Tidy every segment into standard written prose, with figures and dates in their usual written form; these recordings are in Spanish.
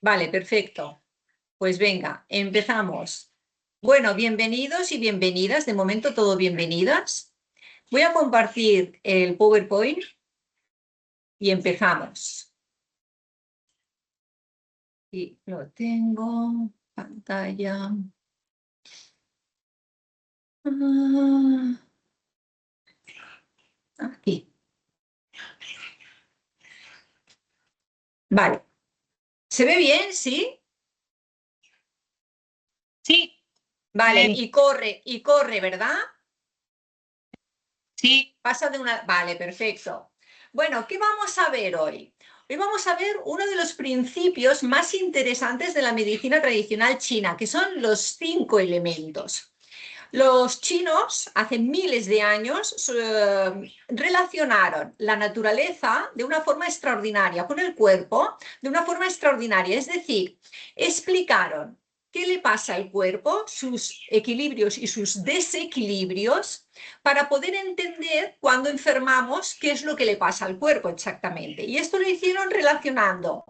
Vale, perfecto. Pues venga, empezamos. Bueno, bienvenidos y bienvenidas. De momento todo bienvenidas. Voy a compartir el PowerPoint y empezamos. Y lo tengo, pantalla. Ah, aquí. Vale. ¿Se ve bien? ¿Sí? Sí, Vale, bien, y corre, ¿verdad? sí, Pasa de una... Vale, perfecto. Bueno, ¿qué vamos a ver hoy? Hoy vamos a ver uno de los principios más interesantes de la medicina tradicional china, que son los 5 elementos. Los chinos, hace miles de años, relacionaron la naturaleza de una forma extraordinaria con el cuerpo, de una forma extraordinaria. Es decir, explicaron qué le pasa al cuerpo, sus equilibrios y sus desequilibrios, para poder entender cuando enfermamos qué es lo que le pasa al cuerpo exactamente. Y esto lo hicieron relacionando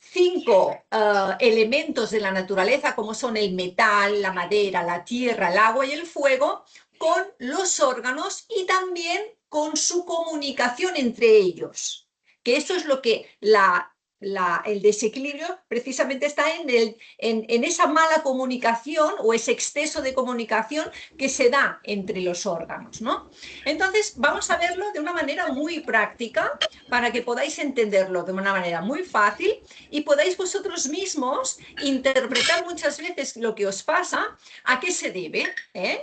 5 elementos de la naturaleza, como son el metal, la madera, la tierra, el agua y el fuego, con los órganos y también con su comunicación entre ellos. Que eso es lo que el desequilibrio precisamente está en esa mala comunicación o ese exceso de comunicación que se da entre los órganos, ¿no? Entonces, vamos a verlo de una manera muy práctica para que podáis entenderlo de una manera muy fácil y podáis vosotros mismos interpretar muchas veces lo que os pasa, a qué se debe.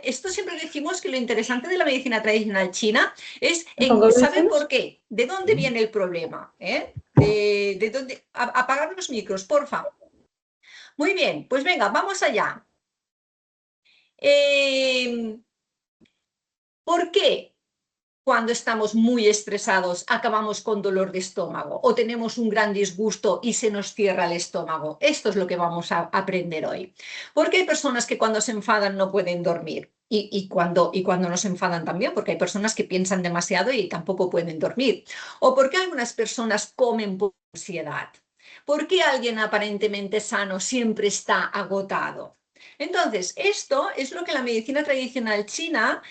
Esto siempre decimos que lo interesante de la medicina tradicional china es en saber por qué, de dónde viene el problema. De dónde... Apagar los micros, porfa. Muy bien, pues venga, vamos allá. ¿Por qué cuando estamos muy estresados acabamos con dolor de estómago o tenemos un gran disgusto y se nos cierra el estómago? Esto es lo que vamos a aprender hoy. Porque hay personas que cuando se enfadan no pueden dormir y cuando no se enfadan también, porque hay personas que piensan demasiado y tampoco pueden dormir. O porque algunas personas comen por ansiedad. ¿Por qué alguien aparentemente sano siempre está agotado? Entonces, esto es lo que la medicina tradicional china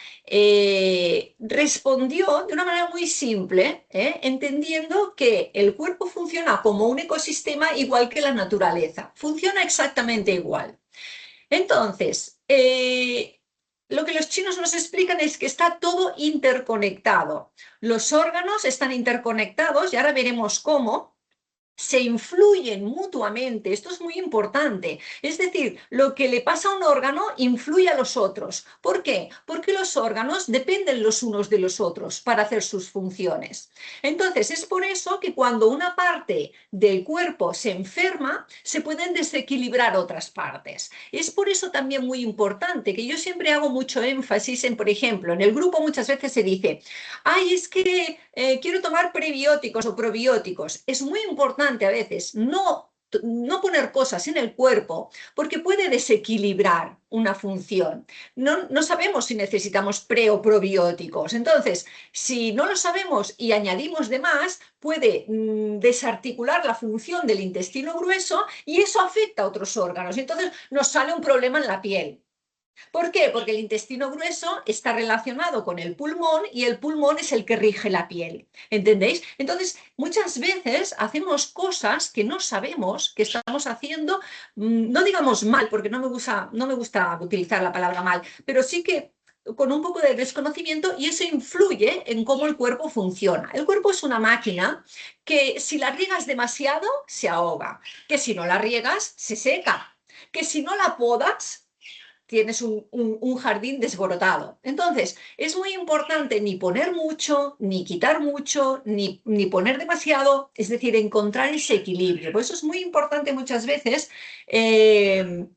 respondió de una manera muy simple, entendiendo que el cuerpo funciona como un ecosistema igual que la naturaleza, funciona exactamente igual. Entonces, lo que los chinos nos explican es que está todo interconectado. Los órganos están interconectados y ahora veremos cómo se influyen mutuamente. Esto es muy importante. Es decir, lo que le pasa a un órgano influye a los otros. ¿Por qué? Porque los órganos dependen los unos de los otros para hacer sus funciones. Entonces, es por eso que cuando una parte del cuerpo se enferma, se pueden desequilibrar otras partes. Es por eso también muy importante que yo siempre hago mucho énfasis en, por ejemplo, en el grupo muchas veces se dice, ay, es que quiero tomar prebióticos o probióticos. Es muy importante a veces no poner cosas en el cuerpo porque puede desequilibrar una función. No sabemos si necesitamos pre o probióticos. Entonces, si no lo sabemos y añadimos de más, puede desarticular la función del intestino grueso y eso afecta a otros órganos. Entonces, nos sale un problema en la piel. ¿Por qué? Porque el intestino grueso está relacionado con el pulmón y el pulmón es el que rige la piel. ¿Entendéis? Entonces, muchas veces hacemos cosas que no sabemos que estamos haciendo, no digamos mal, porque no me gusta utilizar la palabra mal, pero sí que con un poco de desconocimiento y eso influye en cómo el cuerpo funciona. El cuerpo es una máquina que si la riegas demasiado, se ahoga, que si no la riegas, se seca, que si no la podas, tienes un jardín desbrotado. Entonces, es muy importante ni poner mucho, ni quitar mucho, ni poner demasiado, es decir, encontrar ese equilibrio. Por eso es muy importante muchas veces ver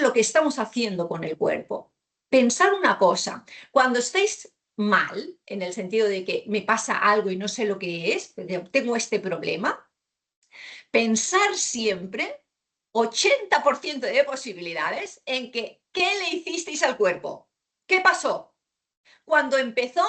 lo que estamos haciendo con el cuerpo. Pensar una cosa, cuando estáis mal, en el sentido de que me pasa algo y no sé lo que es, tengo este problema, pensar siempre 80% de posibilidades en que, ¿qué le hicisteis al cuerpo? ¿Qué pasó? Cuando empezó,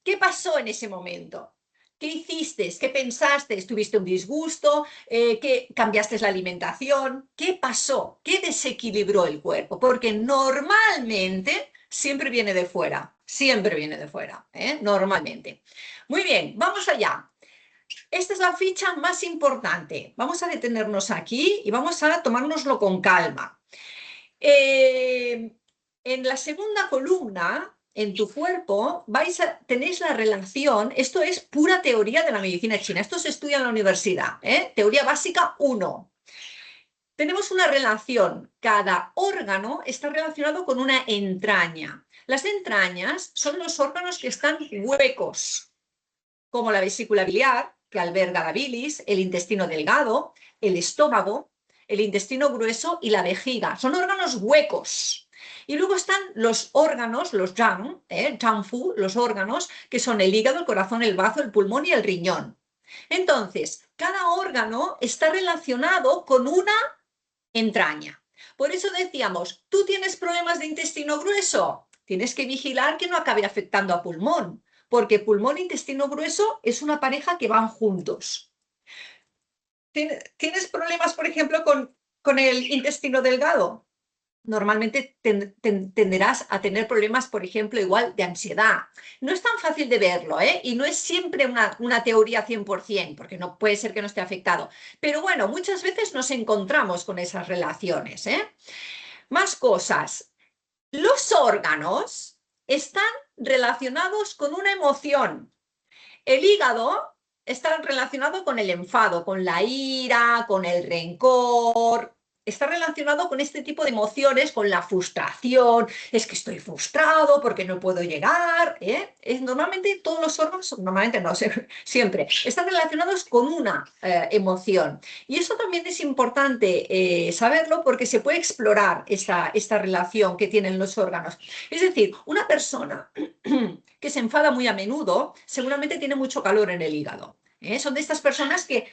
¿qué pasó en ese momento? ¿Qué hiciste? ¿Qué pensaste? ¿Tuviste un disgusto? ¿Qué cambiaste la alimentación? ¿Qué pasó? ¿Qué desequilibró el cuerpo? Porque normalmente siempre viene de fuera, siempre viene de fuera, normalmente. Muy bien, vamos allá. Esta es la ficha más importante. Vamos a detenernos aquí y vamos a tomárnoslo con calma. En la segunda columna, en tu cuerpo, tenéis la relación, esto es pura teoría de la medicina china, esto se estudia en la universidad, teoría básica 1. Tenemos una relación, cada órgano está relacionado con una entraña. Las entrañas son los órganos que están huecos, como la vesícula biliar, que alberga la bilis, el intestino delgado, el estómago, el intestino grueso y la vejiga. Son órganos huecos. Y luego están los órganos, los Zhangfu, los órganos, que son el hígado, el corazón, el bazo, el pulmón y el riñón. Entonces, cada órgano está relacionado con una entraña. Por eso decíamos, ¿tú tienes problemas de intestino grueso? Tienes que vigilar que no acabe afectando a pulmón, porque pulmón e intestino grueso es una pareja que van juntos. ¿Tienes problemas, por ejemplo, con el intestino delgado? Normalmente tenderás a tener problemas, por ejemplo, igual de ansiedad. No es tan fácil de verlo, ¿eh? Y no es siempre una teoría 100%, porque no puede ser que no esté afectado. Pero bueno, muchas veces nos encontramos con esas relaciones, ¿eh? Más cosas. Los órganos están relacionados con una emoción. El hígado está relacionado con el enfado, con la ira, con el rencor. Está relacionado con este tipo de emociones, con la frustración. Es que estoy frustrado porque no puedo llegar. Normalmente todos los órganos, normalmente no, siempre, están relacionados con una emoción. Y eso también es importante saberlo porque se puede explorar esta relación que tienen los órganos. Es decir, una persona que se enfada muy a menudo, seguramente tiene mucho calor en el hígado. Son de estas personas que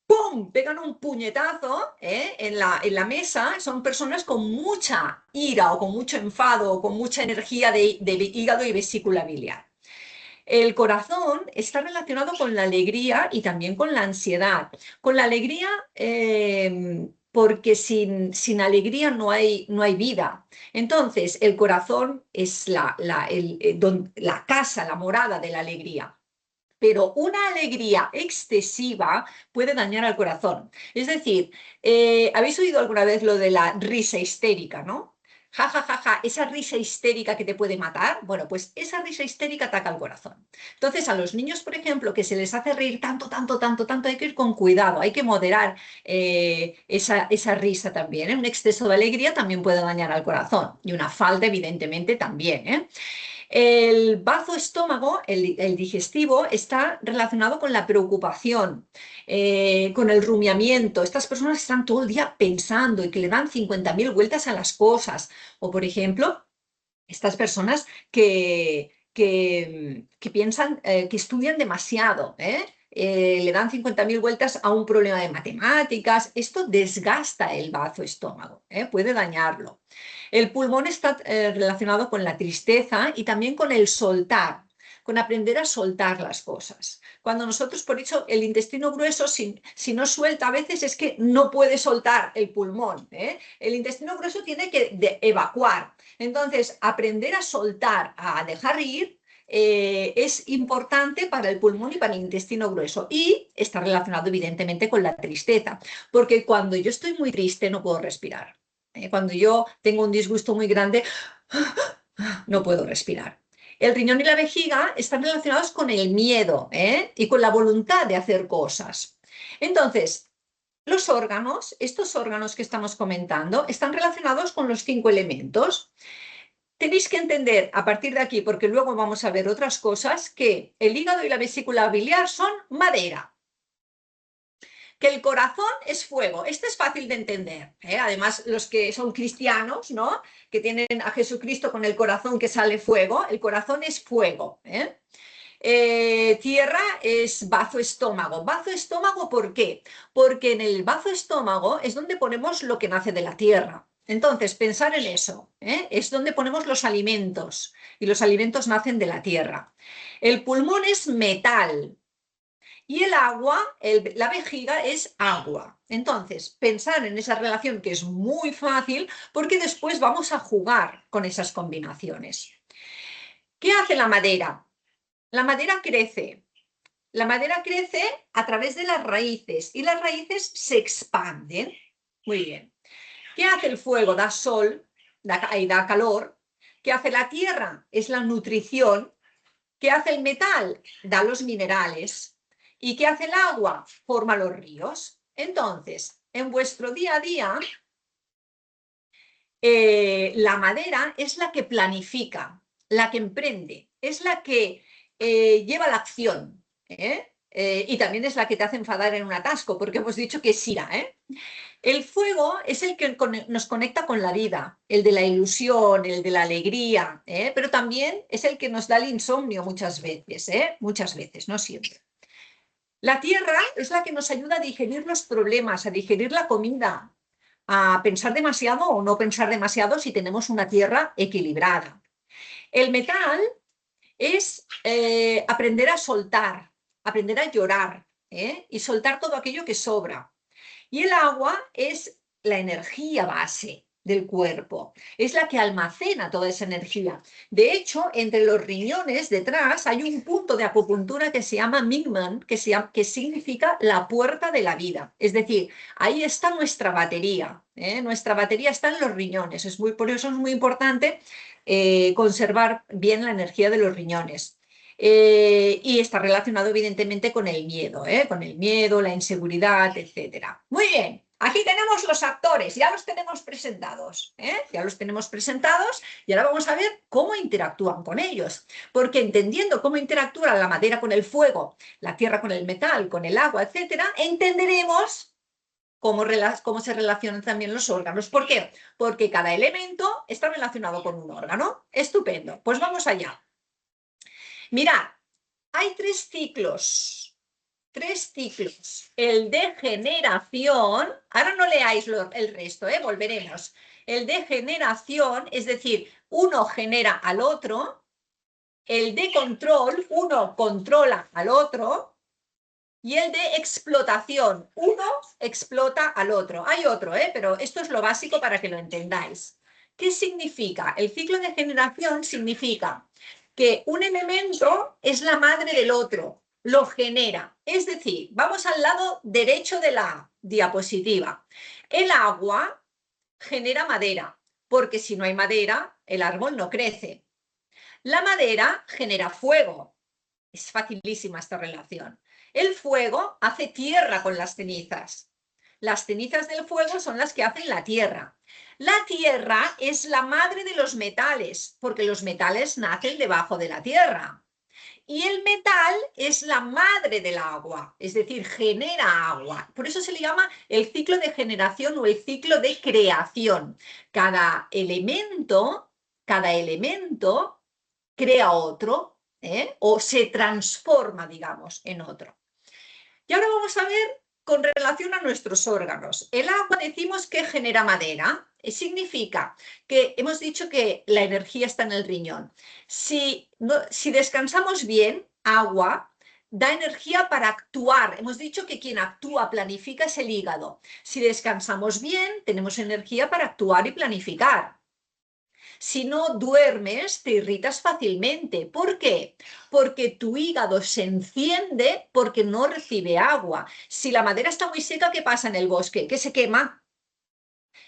¡pum!, pegan un puñetazo en la mesa. Son personas con mucha ira o con mucho enfado o con mucha energía de hígado y vesícula biliar. El corazón está relacionado con la alegría y también con la ansiedad. Con la alegría, porque sin alegría no hay vida. Entonces, el corazón es la casa, la morada de la alegría. Pero una alegría excesiva puede dañar al corazón. Es decir, ¿habéis oído alguna vez lo de la risa histérica, no? Ja, ja, ja, ja, esa risa histérica que te puede matar. Bueno, pues esa risa histérica ataca al corazón. Entonces, a los niños, por ejemplo, que se les hace reír tanto, tanto, tanto, tanto, hay que ir con cuidado, hay que moderar esa risa también. Un exceso de alegría también puede dañar al corazón y una falta, evidentemente, también. El bazo estómago, el digestivo, está relacionado con la preocupación, con el rumiamiento. Estas personas están todo el día pensando y que le dan 50.000 vueltas a las cosas. O, por ejemplo, estas personas que piensan, que estudian demasiado, le dan 50.000 vueltas a un problema de matemáticas. Esto desgasta el bazo estómago, puede dañarlo. El pulmón está relacionado con la tristeza y también con el soltar, con aprender a soltar las cosas. Cuando nosotros, por eso, el intestino grueso, si no suelta a veces es que no puede soltar el pulmón. El intestino grueso tiene que evacuar. Entonces, aprender a soltar, a dejar ir, es importante para el pulmón y para el intestino grueso. Y está relacionado, evidentemente, con la tristeza, porque cuando yo estoy muy triste no puedo respirar. Cuando yo tengo un disgusto muy grande, no puedo respirar. El riñón y la vejiga están relacionados con el miedo y con la voluntad de hacer cosas. Entonces, los órganos, estos órganos que estamos comentando, están relacionados con los 5 elementos. Tenéis que entender a partir de aquí, porque luego vamos a ver otras cosas, que el hígado y la vesícula biliar son madera, que el corazón es fuego. Esto es fácil de entender. Además, los que son cristianos, ¿no?, que tienen a Jesucristo con el corazón que sale fuego, el corazón es fuego. Tierra es bazo estómago. Bazo estómago, ¿por qué? Porque en el bazo estómago es donde ponemos lo que nace de la tierra. Entonces, pensar en eso, es donde ponemos los alimentos, y los alimentos nacen de la tierra. El pulmón es metal. y el agua, la vejiga es agua. Entonces, pensar en esa relación que es muy fácil porque después vamos a jugar con esas combinaciones. ¿Qué hace la madera? La madera crece. La madera crece a través de las raíces y las raíces se expanden. Muy bien. ¿Qué hace el fuego? Da sol, da calor. ¿Qué hace la tierra? Es la nutrición. ¿Qué hace el metal? Da los minerales. ¿Y qué hace el agua? Forma los ríos. Entonces, en vuestro día a día, la madera es la que planifica, la que emprende, es la que lleva la acción, ¿eh? Y también es la que te hace enfadar en un atasco, porque hemos dicho que es ira, ¿eh? El fuego es el que nos conecta con la vida, el de la ilusión, el de la alegría, ¿eh? Pero también es el que nos da el insomnio muchas veces, ¿eh? Muchas veces, no siempre. La tierra es la que nos ayuda a digerir los problemas, a digerir la comida, a pensar demasiado o no pensar demasiado si tenemos una tierra equilibrada. El metal es aprender a soltar, aprender a llorar, ¿eh? Y soltar todo aquello que sobra. Y el agua es la energía base del cuerpo, es la que almacena toda esa energía. De hecho, entre los riñones detrás hay un punto de acupuntura que se llama Mingmen, que significa la puerta de la vida. Es decir, ahí está nuestra batería, ¿eh? Nuestra batería está en los riñones. Por eso es muy importante conservar bien la energía de los riñones. Y está relacionado evidentemente con el miedo, la inseguridad, etcétera. Muy bien, aquí tenemos los actores, ya los tenemos presentados, ya los tenemos presentados y ahora vamos a ver cómo interactúan con ellos, porque entendiendo cómo interactúa la madera con el fuego, la tierra con el metal, con el agua, etcétera, entenderemos cómo se relacionan también los órganos. ¿Por qué? Porque cada elemento está relacionado con un órgano. Estupendo, pues vamos allá. Mirad, hay tres ciclos. El de generación, ahora no leáis el resto, volveremos. El de generación, es decir, uno genera al otro. El de control, uno controla al otro. Y el de explotación, uno explota al otro. Hay otro, pero esto es lo básico para que lo entendáis. ¿Qué significa? El ciclo de generación significa que un elemento es la madre del otro, lo genera. Es decir, vamos al lado derecho de la diapositiva. El agua genera madera, porque si no hay madera, el árbol no crece. La madera genera fuego. Es facilísima esta relación. El fuego hace tierra con las cenizas. Las cenizas del fuego son las que hacen la tierra. La tierra es la madre de los metales, porque los metales nacen debajo de la tierra. Y el metal es la madre del agua, es decir, genera agua. Por eso se le llama el ciclo de generación o el ciclo de creación. Cada elemento crea otro, o se transforma, digamos, en otro. Y ahora vamos a ver con relación a nuestros órganos. El agua decimos que genera madera. Significa que hemos dicho que la energía está en el riñón. Si descansamos bien, agua da energía para actuar. Hemos dicho que quien actúa, planifica es el hígado. Si descansamos bien, tenemos energía para actuar y planificar. Si no duermes, te irritas fácilmente. ¿Por qué? Porque tu hígado se enciende porque no recibe agua. Si la madera está muy seca, ¿qué pasa en el bosque? Que se quema.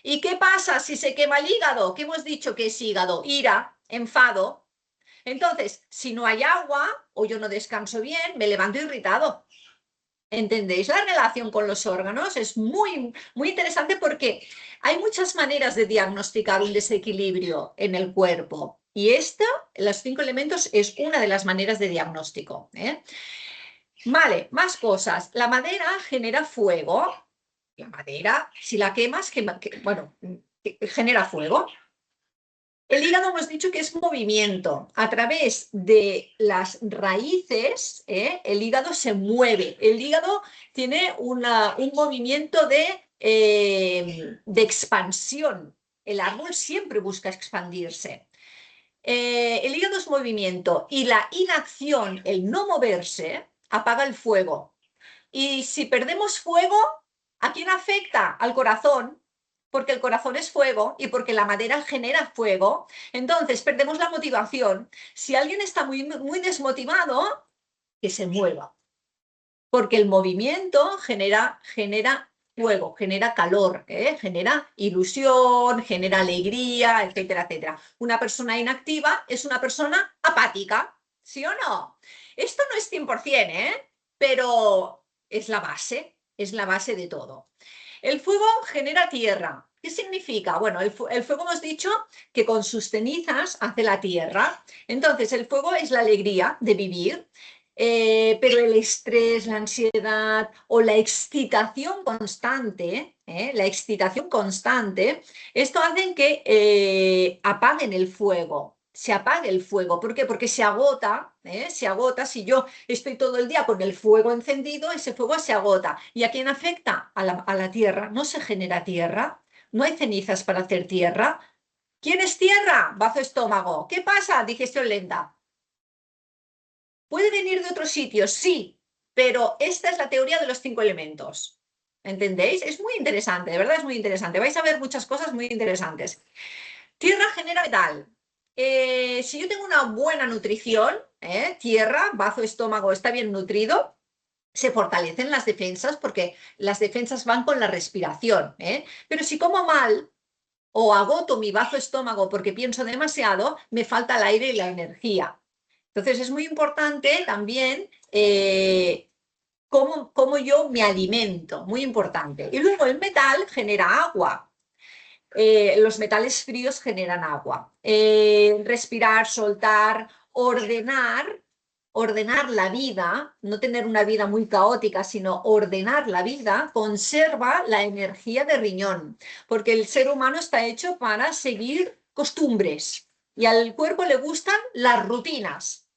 ¿Y qué pasa si se quema el hígado? ¿Qué hemos dicho que es hígado? Ira, enfado. Entonces, si no hay agua o yo no descanso bien, me levanto irritado. ¿Entendéis la relación con los órganos? Es muy, muy interesante porque hay muchas maneras de diagnosticar un desequilibrio en el cuerpo y los 5 elementos, es una de las maneras de diagnóstico. Vale, más cosas. La madera genera fuego. La madera, si la quemas, genera fuego. El hígado hemos dicho que es movimiento. A través de las raíces, el hígado se mueve. El hígado tiene un movimiento de expansión. El árbol siempre busca expandirse. El hígado es movimiento y la inacción, el no moverse, apaga el fuego. Y si perdemos fuego, ¿a quién afecta? Al corazón, porque el corazón es fuego y porque la madera genera fuego. Entonces perdemos la motivación. Si alguien está muy desmotivado, que se mueva, porque el movimiento genera fuego, genera calor, genera ilusión, genera alegría, etcétera, etcétera. Una persona inactiva es una persona apática, ¿sí o no? Esto no es 100%, pero es la base de todo. El fuego genera tierra. ¿Qué significa? Bueno, el fuego hemos dicho que con sus cenizas hace la tierra. Entonces, el fuego es la alegría de vivir, pero el estrés, la ansiedad o la excitación constante, esto hace que apaguen el fuego. Se apague el fuego. ¿Por qué? Porque se agota, se agota. Si yo estoy todo el día con el fuego encendido, ese fuego se agota. ¿Y a quién afecta? A la tierra. No se genera tierra, no hay cenizas para hacer tierra. ¿Quién es tierra? Bazo estómago. ¿Qué pasa? Digestión lenta. ¿Puede venir de otros sitios? Sí, pero esta es la teoría de los 5 elementos. ¿Entendéis? Es muy interesante, de verdad es muy interesante. Vais a ver muchas cosas muy interesantes. Tierra genera metal. Si yo tengo una buena nutrición, tierra, bazo, estómago, está bien nutrido, se fortalecen las defensas porque las defensas van con la respiración. Pero si como mal o agoto mi bazo estómago porque pienso demasiado, me falta el aire y la energía. Entonces es muy importante también cómo yo me alimento, muy importante. Y luego el metal genera agua. Los metales fríos generan agua. Respirar, soltar, ordenar la vida, no tener una vida muy caótica, sino ordenar la vida, conserva la energía de riñón, porque el ser humano está hecho para seguir costumbres y al cuerpo le gustan las rutinas.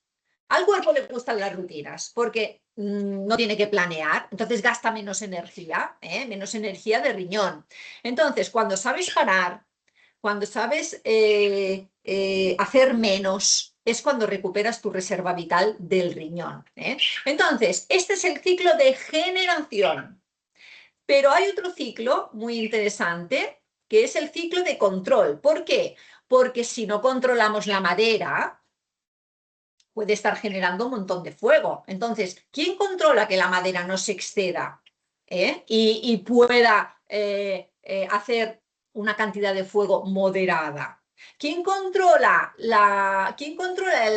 Al cuerpo le gustan las rutinas porque no tiene que planear, entonces gasta menos energía de riñón. Entonces, cuando sabes parar, cuando sabes hacer menos, es cuando recuperas tu reserva vital del riñón. Entonces, este es el ciclo de generación. Pero hay otro ciclo muy interesante, que es el ciclo de control. ¿Por qué? Porque si no controlamos la madera, puede estar generando un montón de fuego. Entonces, ¿quién controla que la madera no se exceda y pueda hacer una cantidad de fuego moderada? ¿Quién controla el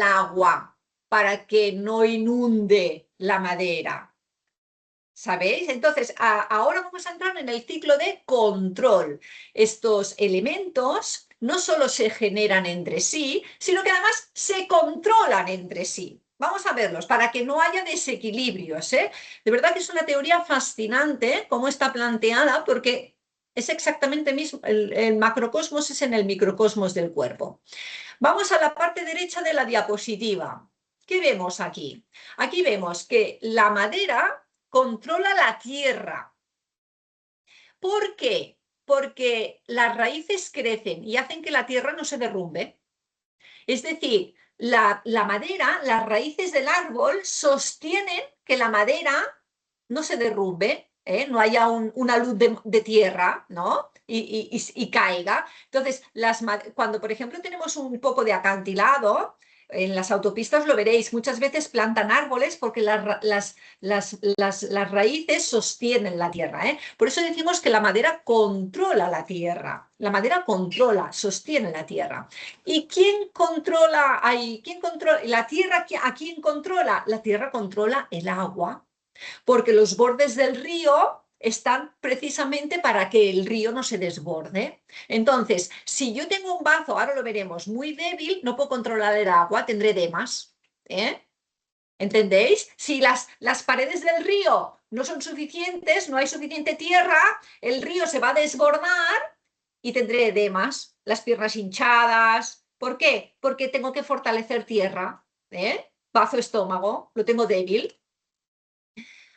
agua para que no inunde la madera? ¿Sabéis? Entonces, ahora vamos a entrar en el ciclo de control. Estos elementos no solo se generan entre sí, sino que además se controlan entre sí. Vamos a verlos para que no haya desequilibrios. De verdad que es una teoría fascinante cómo está planteada, porque es exactamente mismo, el macrocosmos es en el microcosmos del cuerpo. Vamos a la parte derecha de la diapositiva. ¿Qué vemos aquí? Aquí vemos que la madera controla la tierra. ¿Por qué? Porque las raíces crecen y hacen que la tierra no se derrumbe. Es decir, la madera, las raíces del árbol sostienen que la madera no se derrumbe, no haya una luz de tierra, ¿no? Y caiga. Entonces, cuando por ejemplo tenemos un poco de acantilado, en las autopistas lo veréis, muchas veces plantan árboles porque las raíces sostienen la tierra. Por eso decimos que la madera controla la tierra, la madera controla, sostiene la tierra. ¿Y quién controla ahí? ¿Quién controla la tierra? ¿A quién controla? La tierra controla el agua, porque los bordes del río están precisamente para que el río no se desborde. Entonces, si yo tengo un bazo, ahora lo veremos, muy débil, no puedo controlar el agua, tendré demas. ¿Entendéis? Si las paredes del río no son suficientes, no hay suficiente tierra, el río se va a desbordar y tendré edemas, las piernas hinchadas. ¿Por qué? Porque tengo que fortalecer tierra. Bazo estómago, lo tengo débil.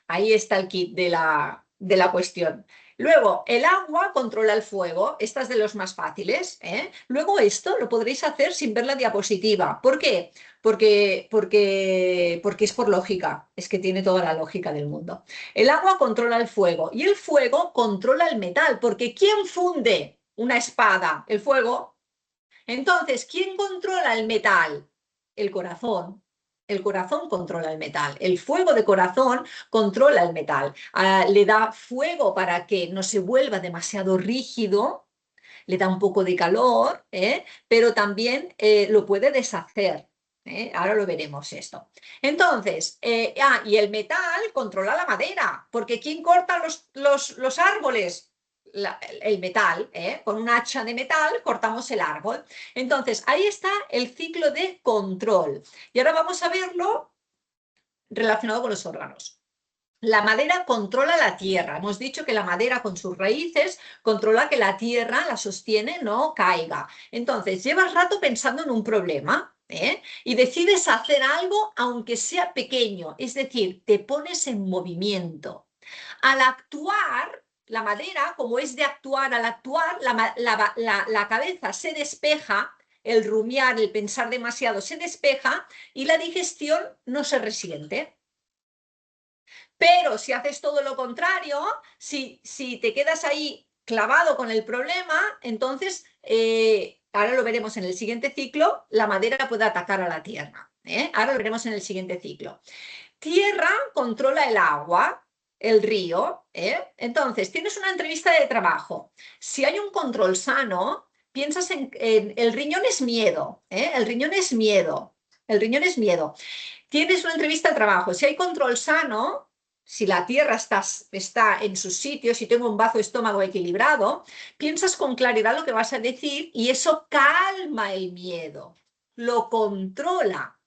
Ahí está el kit de la cuestión. Luego, el agua controla el fuego. Esta es de los más fáciles, ¿eh? Luego, esto lo podréis hacer sin ver la diapositiva. ¿Por qué? Porque es por lógica. Es que tiene toda la lógica del mundo. El agua controla el fuego y el fuego controla el metal. Porque ¿quién funde una espada? El fuego. Entonces, ¿quién controla el metal? El corazón. El corazón controla el metal. El fuego de corazón controla el metal. Le da fuego para que no se vuelva demasiado rígido, le da un poco de calor, pero también lo puede deshacer. Ahora lo veremos esto. Entonces, y el metal controla la madera, porque ¿quién corta los árboles? El metal, con un hacha de metal cortamos el árbol. Entonces, ahí está el ciclo de control. Y ahora vamos a verlo relacionado con los órganos. La madera controla la tierra. Hemos dicho que la madera con sus raíces controla que la tierra la sostiene, no caiga. Entonces, llevas rato pensando en un problema, y decides hacer algo aunque sea pequeño. Es decir, te pones en movimiento. Al actuar, la madera, como es de actuar, al actuar, la cabeza se despeja, el rumiar, el pensar demasiado se despeja y la digestión no se resiente. Pero si haces todo lo contrario, si te quedas ahí clavado con el problema, entonces, ahora lo veremos en el siguiente ciclo, la madera puede atacar a la tierra. Ahora lo veremos en el siguiente ciclo. Tierra controla el agua, el río. Entonces, tienes una entrevista de trabajo. Si hay un control sano, piensas en el riñón es miedo. El riñón es miedo. El riñón es miedo. Tienes una entrevista de trabajo. Si hay control sano, si la tierra está en sus sitios, si tengo un bazo estómago equilibrado, piensas con claridad lo que vas a decir y eso calma el miedo, lo controla,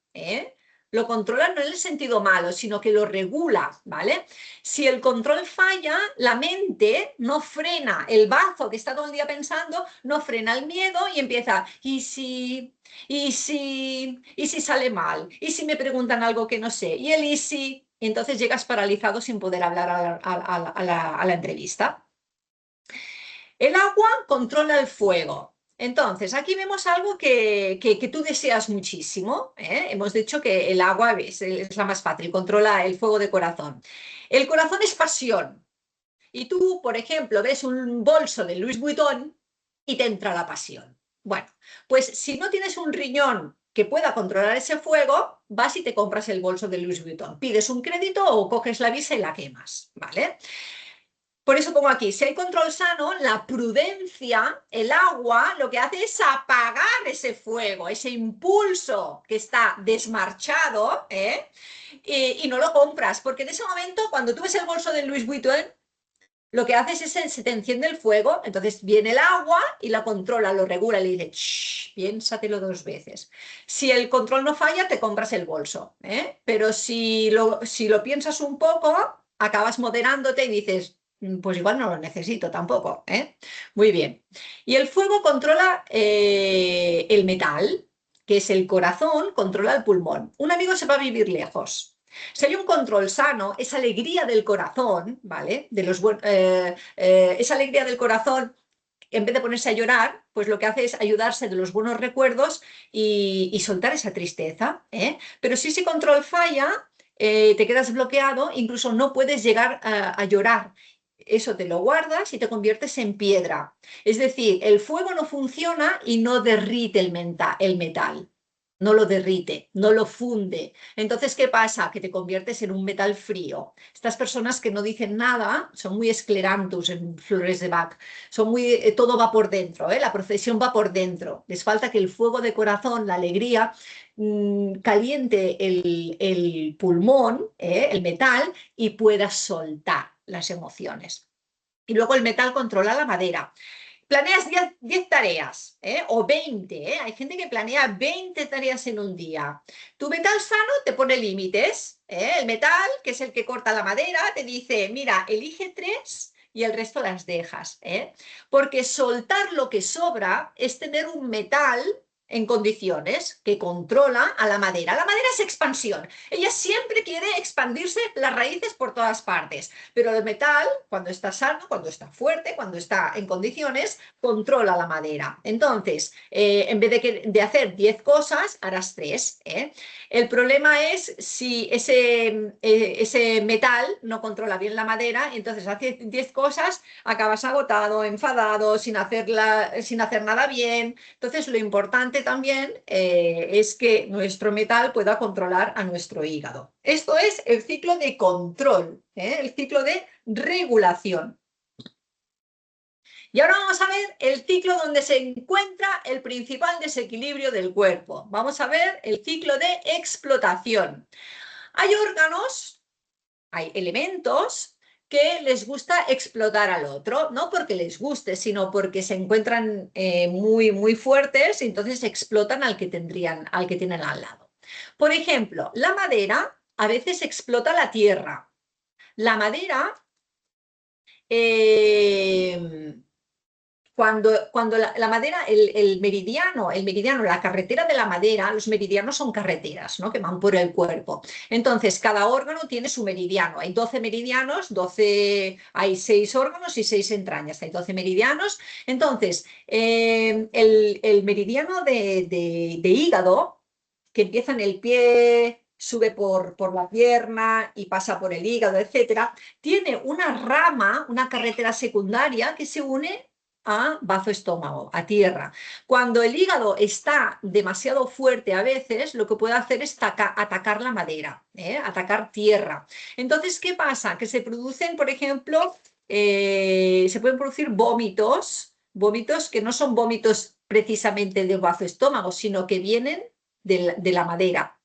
Lo controla no en el sentido malo, sino que lo regula, ¿vale? Si el control falla, la mente no frena, el bazo que está todo el día pensando, no frena el miedo y empieza, ¿y si sale mal? ¿Y si me preguntan algo que no sé? Y el y entonces llegas paralizado sin poder hablar a la entrevista. El agua controla el fuego. Entonces, aquí vemos algo que tú deseas muchísimo. Hemos dicho que el agua es la más fácil, controla el fuego de corazón. El corazón es pasión. Y tú, por ejemplo, ves un bolso de Louis Vuitton y te entra la pasión. Bueno, pues si no tienes un riñón que pueda controlar ese fuego, vas y te compras el bolso de Louis Vuitton. Pides un crédito o coges la visa y la quemas, ¿vale? Por eso pongo aquí, si hay control sano, la prudencia, el agua, lo que hace es apagar ese fuego, ese impulso que está desmarchado, y no lo compras, porque en ese momento, cuando tú ves el bolso de Louis Vuitton, lo que haces es, se te enciende el fuego, entonces viene el agua y la controla, lo regula y le dice, shh, piénsatelo 2 veces. Si el control no falla, te compras el bolso, pero si lo piensas un poco, acabas moderándote y dices, pues igual no lo necesito tampoco, Muy bien. Y el fuego controla el metal, que es el corazón, controla el pulmón. Un amigo se va a vivir lejos. Si hay un control sano, esa alegría del corazón, ¿vale? Esa alegría del corazón, en vez de ponerse a llorar, pues lo que hace es ayudarse de los buenos recuerdos y soltar esa tristeza, Pero si ese control falla, te quedas bloqueado, incluso no puedes llegar a llorar. Eso te lo guardas y te conviertes en piedra. Es decir, el fuego no funciona y no derrite el metal. No lo derrite, no lo funde. Entonces, ¿qué pasa? Que te conviertes en un metal frío. Estas personas que no dicen nada son muy esclerantus en flores de Bach. Son muy, todo va por dentro, la procesión va por dentro. Les falta que el fuego de corazón, la alegría, caliente el pulmón, el metal, y puedas soltar las emociones. Y luego el metal controla la madera. Planeas 10 tareas, o 20, Hay gente que planea 20 tareas en un día. Tu metal sano te pone límites. El metal, que es el que corta la madera, te dice, mira, elige 3 y el resto las dejas. Porque soltar lo que sobra es tener un metal en condiciones, que controla a la madera. La madera es expansión. Ella siempre quiere expandirse las raíces por todas partes, pero el metal, cuando está sano, cuando está fuerte, cuando está en condiciones, controla la madera. Entonces, en vez de hacer 10 cosas, harás 3. El problema es si ese metal no controla bien la madera, y entonces hace 10 cosas, acabas agotado, enfadado, sin hacer nada bien. Entonces, lo importante también es que nuestro metal pueda controlar a nuestro hígado. Esto es el ciclo de control, el ciclo de regulación. Y ahora vamos a ver el ciclo donde se encuentra el principal desequilibrio del cuerpo. Vamos a ver el ciclo de explotación. Hay órganos, hay elementos que les gusta explotar al otro, no porque les guste, sino porque se encuentran muy fuertes y entonces explotan al que tienen al lado. Por ejemplo, la madera a veces explota la tierra. La madera cuando la madera, el meridiano, la carretera de la madera, los meridianos son carreteras, ¿no?, que van por el cuerpo. Entonces, cada órgano tiene su meridiano. Hay 12 meridianos, hay 6 órganos y 6 entrañas. Hay 12 meridianos. Entonces, el meridiano de hígado, que empieza en el pie, sube por la pierna y pasa por el hígado, etcétera, tiene una rama, una carretera secundaria que se une a bazo-estómago, a tierra. Cuando el hígado está demasiado fuerte a veces, lo que puede hacer es atacar la madera, atacar tierra. Entonces, ¿qué pasa? Que se producen, por ejemplo, se pueden producir vómitos que no son vómitos precisamente del bazo-estómago, sino que vienen de la madera,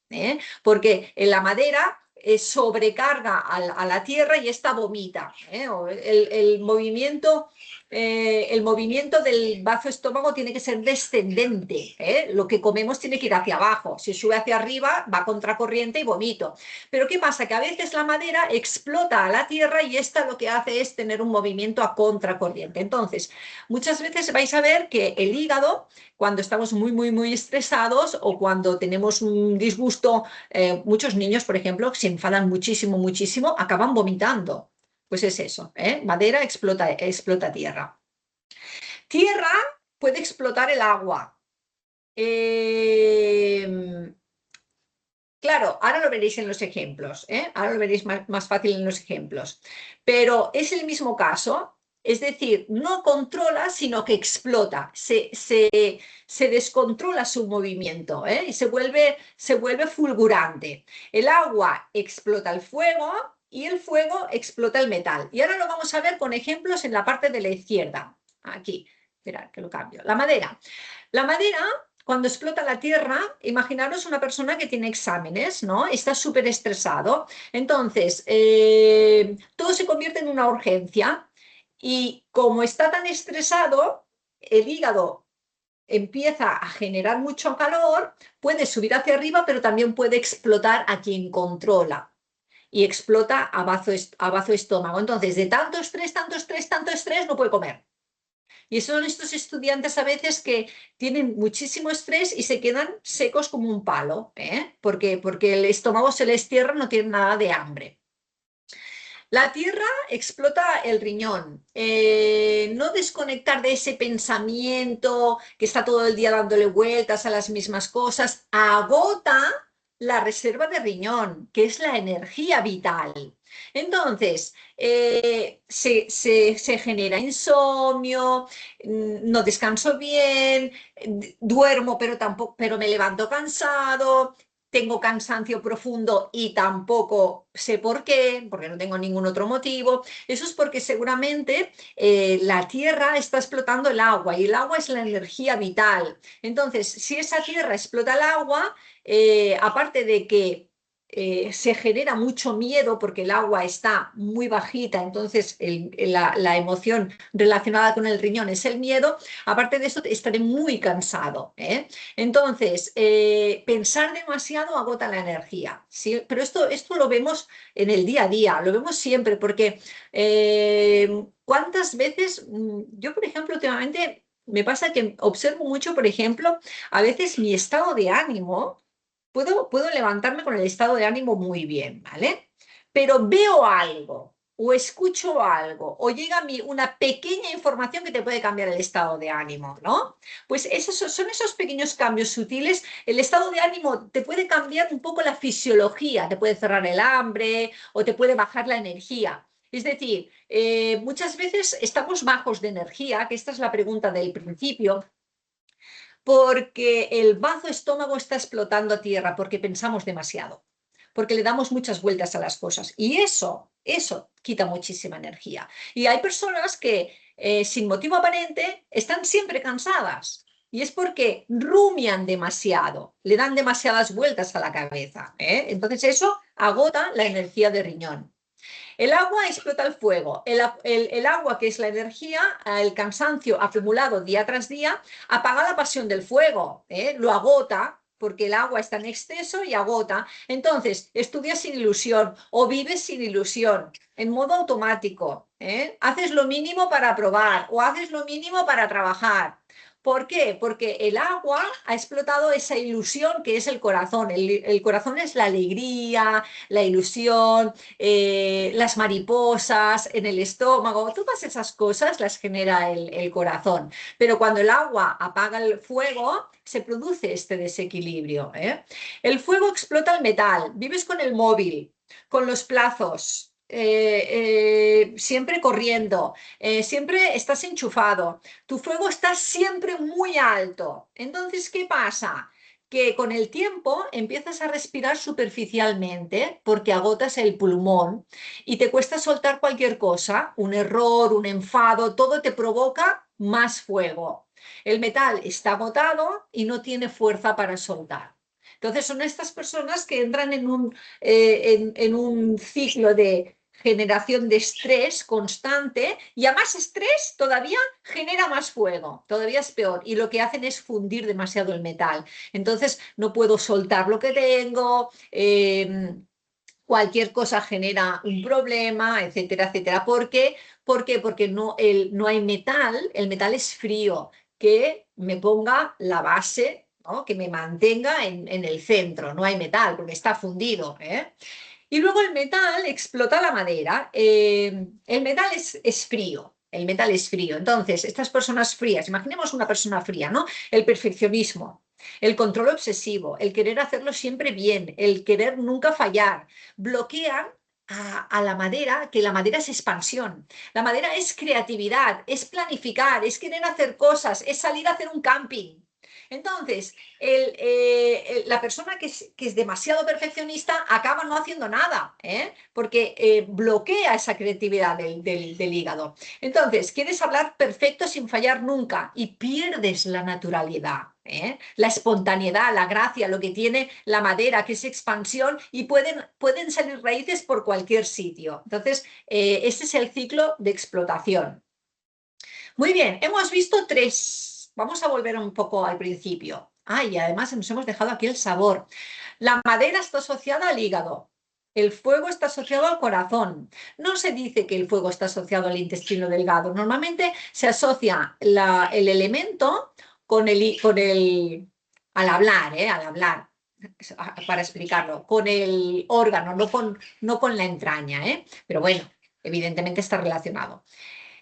porque en la madera sobrecarga a la tierra y esta vomita. El movimiento del bazo estómago tiene que ser descendente. Lo que comemos tiene que ir hacia abajo. Si sube hacia arriba, va contracorriente y vomito. Pero ¿qué pasa? Que a veces la madera explota a la tierra y esta lo que hace es tener un movimiento a contracorriente. Entonces, muchas veces vais a ver que el hígado, cuando estamos muy estresados o cuando tenemos un disgusto, muchos niños, por ejemplo, se enfadan muchísimo, acaban vomitando. Pues es eso, madera explota tierra. Tierra puede explotar el agua. Claro, ahora lo veréis en los ejemplos, ahora lo veréis más fácil en los ejemplos. Pero es el mismo caso, es decir, no controla, sino que explota, se descontrola su movimiento, y se vuelve fulgurante. El agua explota el fuego y el fuego explota el metal. Y ahora lo vamos a ver con ejemplos en la parte de la izquierda. Aquí, esperad que lo cambio. La madera. La madera, cuando explota la tierra, imaginaros una persona que tiene exámenes, ¿no? Está súper estresado. Entonces, todo se convierte en una urgencia y como está tan estresado, el hígado empieza a generar mucho calor, puede subir hacia arriba, pero también puede explotar a quien controla. Y explota a bazo estómago. Entonces, de tanto estrés, no puede comer. Y son estos estudiantes a veces que tienen muchísimo estrés y se quedan secos como un palo, porque el estómago se les cierra, no tienen nada de hambre. La tierra explota el riñón. No desconectar de ese pensamiento que está todo el día dándole vueltas a las mismas cosas, agota la reserva de riñón, que es la energía vital. Entonces, se genera insomnio, no descanso bien, duermo pero me levanto cansado, tengo cansancio profundo y tampoco sé por qué, porque no tengo ningún otro motivo. Eso es porque seguramente la tierra está explotando el agua y el agua es la energía vital. Entonces, si esa tierra explota el agua, aparte de que se genera mucho miedo porque el agua está muy bajita, entonces la emoción relacionada con el riñón es el miedo, aparte de eso estaré muy cansado. Entonces, pensar demasiado agota la energía, ¿sí? Pero esto lo vemos en el día a día, lo vemos siempre, porque ¿cuántas veces? Yo, por ejemplo, últimamente me pasa que observo mucho, por ejemplo, a veces mi estado de ánimo, puedo levantarme con el estado de ánimo muy bien, ¿vale? Pero veo algo o escucho algo o llega a mí una pequeña información que te puede cambiar el estado de ánimo, ¿no? Pues son esos pequeños cambios sutiles. El estado de ánimo te puede cambiar un poco la fisiología, te puede cerrar el hambre o te puede bajar la energía. Es decir, muchas veces estamos bajos de energía, que esta es la pregunta del principio, porque el bazo estómago está explotando a tierra, porque pensamos demasiado, porque le damos muchas vueltas a las cosas. Y eso quita muchísima energía. Y hay personas que sin motivo aparente están siempre cansadas. Y es porque rumian demasiado, le dan demasiadas vueltas a la cabeza, ¿eh? Entonces eso agota la energía de riñón. El agua explota el fuego. El agua, que es la energía, el cansancio acumulado día tras día, apaga la pasión del fuego, ¿eh? Lo agota, porque el agua está en exceso y agota. Entonces, estudias sin ilusión o vives sin ilusión, en modo automático, ¿eh? Haces lo mínimo para probar o haces lo mínimo para trabajar. ¿Por qué? Porque el agua ha explotado esa ilusión que es el corazón. El corazón es la alegría, la ilusión, las mariposas en el estómago, todas esas cosas las genera el corazón. Pero cuando el agua apaga el fuego, se produce este desequilibrio, ¿eh? El fuego explota el metal, vives con el móvil, con los plazos. Siempre corriendo, siempre estás enchufado, tu fuego está siempre muy alto. Entonces, ¿qué pasa? Que con el tiempo empiezas a respirar superficialmente porque agotas el pulmón y te cuesta soltar cualquier cosa, un error, un enfado, todo te provoca más fuego. El metal está agotado y no tiene fuerza para soltar. Entonces son estas personas que entran en un ciclo de generación de estrés constante y a más estrés todavía genera más fuego, todavía es peor y lo que hacen es fundir demasiado el metal. Entonces no puedo soltar lo que tengo, cualquier cosa genera un problema, etcétera, etcétera. ¿Por qué? ¿Por qué? Porque no hay metal, el metal es frío, que me ponga la base, ¿no? Que me mantenga en el centro, no hay metal porque está fundido, ¿eh? Y luego el metal explota la madera. El metal es frío. El metal es frío. Entonces, estas personas frías, imaginemos una persona fría, ¿no? El perfeccionismo, el control obsesivo, el querer hacerlo siempre bien, el querer nunca fallar, bloquean a la madera, que la madera es expansión. La madera es creatividad, es planificar, es querer hacer cosas, es salir a hacer un camping. Entonces, la persona que es demasiado perfeccionista acaba no haciendo nada, ¿eh? Porque bloquea esa creatividad del hígado. Entonces, quieres hablar perfecto sin fallar nunca y pierdes la naturalidad, ¿eh? La espontaneidad, la gracia, lo que tiene la madera, que es expansión y pueden salir raíces por cualquier sitio. Entonces, ese es el ciclo de explotación. Muy bien, hemos visto tres. Vamos a volver un poco al principio. Ah, y además nos hemos dejado aquí el sabor. La madera está asociada al hígado. El fuego está asociado al corazón. No se dice que el fuego está asociado al intestino delgado. Normalmente se asocia el elemento al hablar, al hablar, para explicarlo, con el órgano, no con la entraña, ¿eh? Pero bueno, evidentemente está relacionado.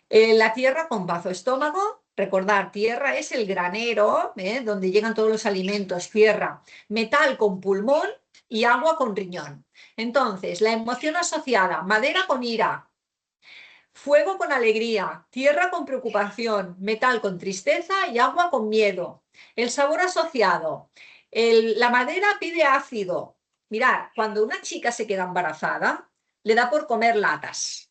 La tierra con bazo estómago, recordar, tierra es el granero, donde llegan todos los alimentos, tierra, metal con pulmón y agua con riñón. Entonces, la emoción asociada, madera con ira, fuego con alegría, tierra con preocupación, metal con tristeza y agua con miedo. El sabor asociado, la madera pide ácido. Mirad, cuando una chica se queda embarazada, le da por comer latas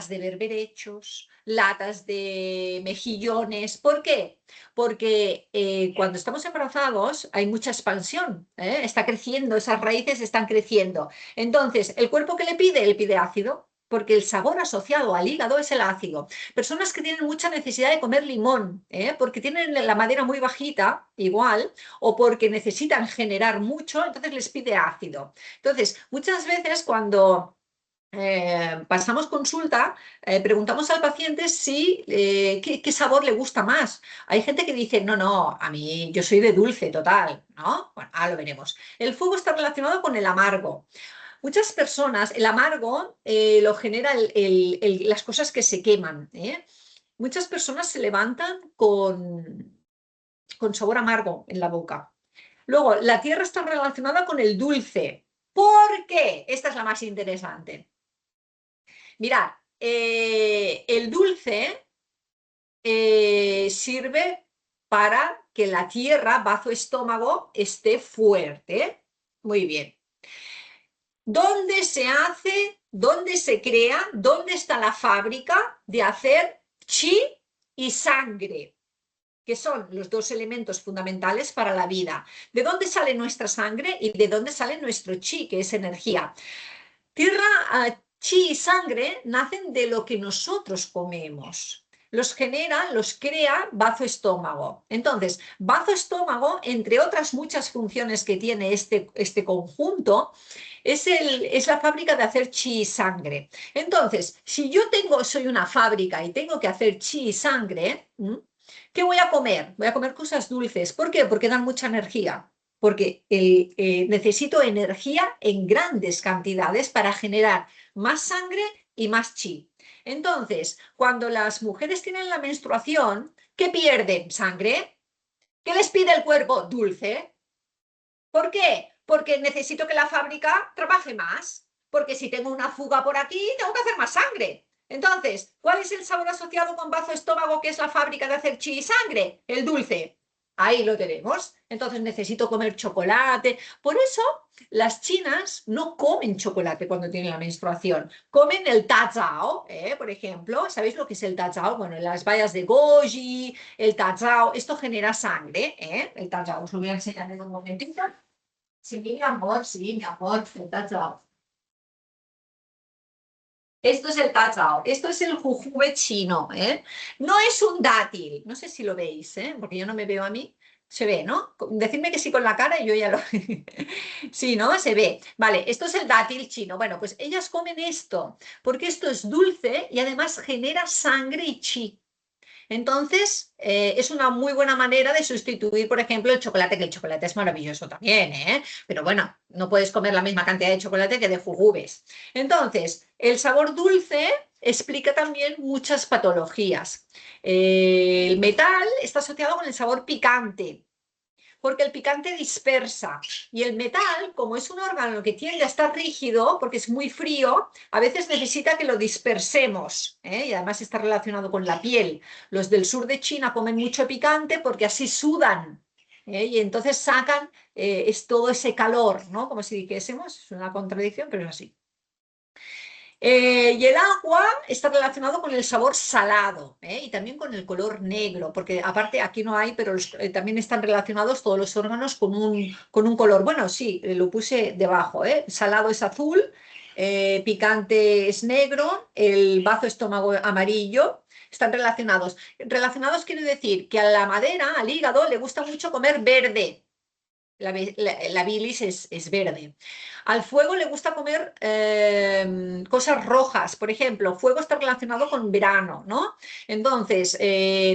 de berberechos, latas de mejillones. ¿Por qué? Porque cuando estamos embarazados hay mucha expansión, ¿eh? Está creciendo, esas raíces están creciendo. Entonces, ¿el cuerpo qué le pide? Le pide ácido. Porque el sabor asociado al hígado es el ácido. Personas que tienen mucha necesidad de comer limón, porque tienen la madera muy bajita, igual, o porque necesitan generar mucho, entonces les pide ácido. Entonces, muchas veces cuando pasamos consulta, preguntamos al paciente si qué sabor le gusta más. Hay gente que dice, no, no, a mí yo soy de dulce total, ¿no? Bueno, ahora lo veremos. El fuego está relacionado con el amargo. Muchas personas, el amargo lo genera las cosas que se queman, ¿eh? Muchas personas se levantan con sabor amargo en la boca. Luego, la tierra está relacionada con el dulce. ¿Por qué? Esta es la más interesante. Mirad, el dulce sirve para que la tierra, bazo estómago, esté fuerte. Muy bien. ¿Dónde se hace, dónde se crea, dónde está la fábrica de hacer chi y sangre? Que son los dos elementos fundamentales para la vida. ¿De dónde sale nuestra sangre y de dónde sale nuestro chi, que es energía? Tierra, chi y sangre nacen de lo que nosotros comemos. Los genera, los crea bazo estómago. Entonces, bazo estómago, entre otras muchas funciones que tiene este conjunto, es la fábrica de hacer chi y sangre. Entonces, si yo soy una fábrica y tengo que hacer chi y sangre, ¿qué voy a comer? Voy a comer cosas dulces. ¿Por qué? Porque dan mucha energía. Porque necesito energía en grandes cantidades para generar más sangre y más chi. Entonces, cuando las mujeres tienen la menstruación, ¿qué pierden? Sangre. ¿Qué les pide el cuerpo? Dulce. ¿Por qué? Porque necesito que la fábrica trabaje más. Porque si tengo una fuga por aquí, tengo que hacer más sangre. Entonces, ¿cuál es el sabor asociado con bazo estómago, que es la fábrica de hacer chi y sangre? El dulce. Ahí lo tenemos. Entonces necesito comer chocolate. Por eso las chinas no comen chocolate cuando tienen la menstruación. Comen el tazao, por ejemplo. ¿Sabéis lo que es el tazao? Bueno, las bayas de goji, el tazao. Esto genera sangre, ¿eh? El tazao. Os lo voy a enseñar en un momentito. Sí, mi amor, el tazao. Esto es el tazao, esto es el jujube chino, ¿eh? No es un dátil, no sé si lo veis, ¿eh? Porque yo no me veo a mí. Se ve, ¿no? Decidme que sí con la cara y yo ya lo... Sí, ¿no? Se ve. Vale, esto es el dátil chino. Bueno, pues ellas comen esto, porque esto es dulce y además genera sangre y chi. Entonces, es una muy buena manera de sustituir, por ejemplo, el chocolate, que el chocolate es maravilloso también, ¿eh? Pero bueno, no puedes comer la misma cantidad de chocolate que de jujubes. Entonces, el sabor dulce explica también muchas patologías. El metal está asociado con el sabor picante, porque el picante dispersa y el metal, como es un órgano que tiende a estar rígido porque es muy frío, a veces necesita que lo dispersemos, ¿eh? Y además está relacionado con la piel. Los del sur de China comen mucho picante porque así sudan, ¿eh? Y entonces sacan es todo ese calor, ¿no? Como si dijésemos, es una contradicción, pero es así. Y el agua está relacionado con el sabor salado, ¿eh? Y también con el color negro, porque aparte aquí no hay, pero también están relacionados todos los órganos con un color. Bueno, sí, lo puse debajo, ¿eh? Salado es azul, picante es negro, el bazo estómago amarillo. Están relacionados. Relacionados quiere decir que a la madera, al hígado, le gusta mucho comer verde. La bilis es verde. Al fuego le gusta comer cosas rojas, por ejemplo, fuego está relacionado con verano, ¿no? Entonces,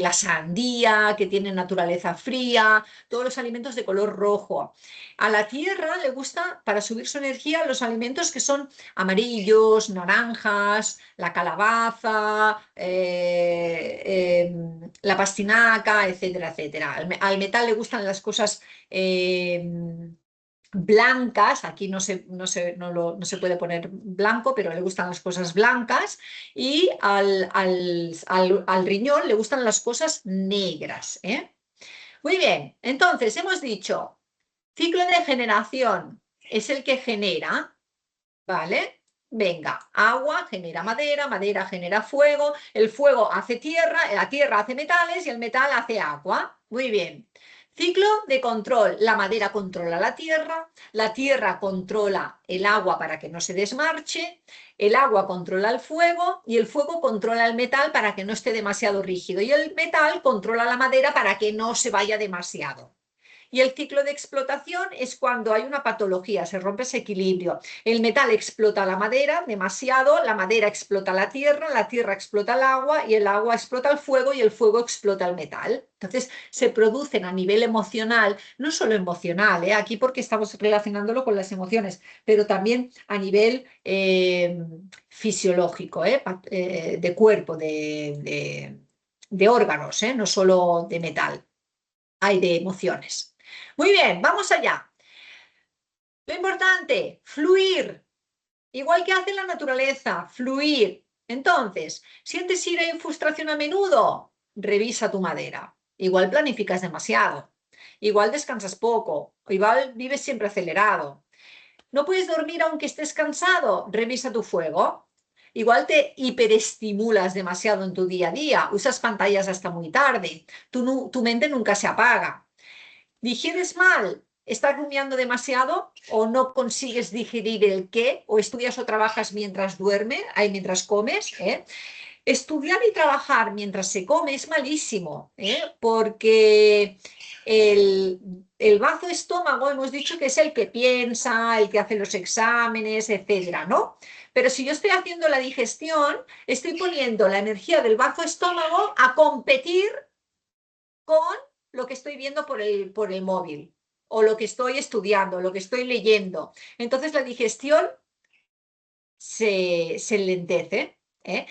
la sandía, que tiene naturaleza fría, todos los alimentos de color rojo. A la tierra le gusta, para subir su energía, los alimentos que son amarillos, naranjas, la calabaza, la pastinaca, etcétera, etcétera. Al metal le gustan las cosas blancas, aquí no se puede poner blanco, pero le gustan las cosas blancas, y al riñón le gustan las cosas negras, ¿eh? Muy bien, entonces hemos dicho, ciclo de generación es el que genera, ¿vale? Venga, agua genera madera, madera genera fuego, el fuego hace tierra, la tierra hace metales y el metal hace agua. Muy bien. Ciclo de control. La madera controla la tierra controla el agua para que no se desmarche, el agua controla el fuego y el fuego controla el metal para que no esté demasiado rígido y el metal controla la madera para que no se vaya demasiado. Y el ciclo de explotación es cuando hay una patología, se rompe ese equilibrio. El metal explota la madera demasiado, la madera explota la tierra explota el agua y el agua explota el fuego y el fuego explota el metal. Entonces se producen a nivel emocional, no solo emocional, aquí porque estamos relacionándolo con las emociones, pero también a nivel fisiológico, de cuerpo, de órganos, no solo de metal, hay de emociones. Muy bien, vamos allá. Lo importante, fluir, igual que hace la naturaleza, fluir. Entonces, ¿sientes ira y frustración a menudo? Revisa tu madera. Igual planificas demasiado, igual descansas poco, igual vives siempre acelerado. ¿No puedes dormir aunque estés cansado? Revisa tu fuego. Igual te hiperestimulas demasiado en tu día a día, usas pantallas hasta muy tarde, tu mente nunca se apaga. ¿Digieres mal? ¿Estás rumiando demasiado o no consigues digerir el qué? ¿O estudias o trabajas mientras mientras comes? Estudiar y trabajar mientras se come es malísimo, porque el bazo estómago hemos dicho que es el que piensa, el que hace los exámenes, etcétera, ¿no? Pero si yo estoy haciendo la digestión, estoy poniendo la energía del bazo estómago a competir con lo que estoy viendo por el móvil, o lo que estoy estudiando, lo que estoy leyendo. Entonces la digestión se lentece, ¿eh?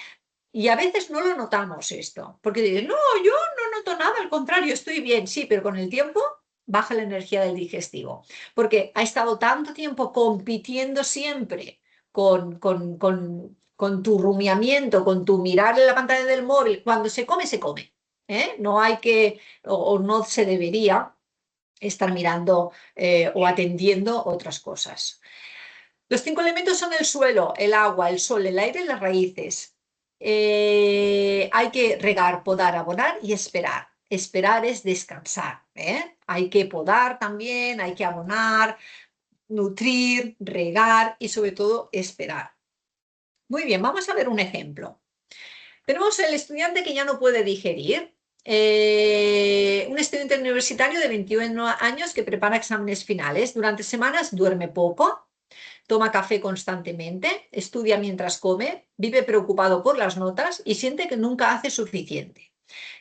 Y a veces no lo notamos esto, porque dices, no, yo no noto nada, al contrario, estoy bien, sí, pero con el tiempo baja la energía del digestivo, porque ha estado tanto tiempo compitiendo siempre con tu rumiamiento, con tu mirar en la pantalla del móvil. Cuando se come, se come. No hay que, o no se debería estar mirando o atendiendo otras cosas. Los 5 elementos son el suelo, el agua, el sol, el aire y las raíces. Hay que regar, podar, abonar y esperar. Esperar es descansar, Hay que podar también, hay que abonar, nutrir, regar y sobre todo esperar. Muy bien, vamos a ver un ejemplo. Tenemos el estudiante que ya no puede digerir. Un estudiante universitario de 21 años que prepara exámenes finales. Durante semanas duerme poco, toma café constantemente, estudia mientras come, vive preocupado por las notas y siente que nunca hace suficiente.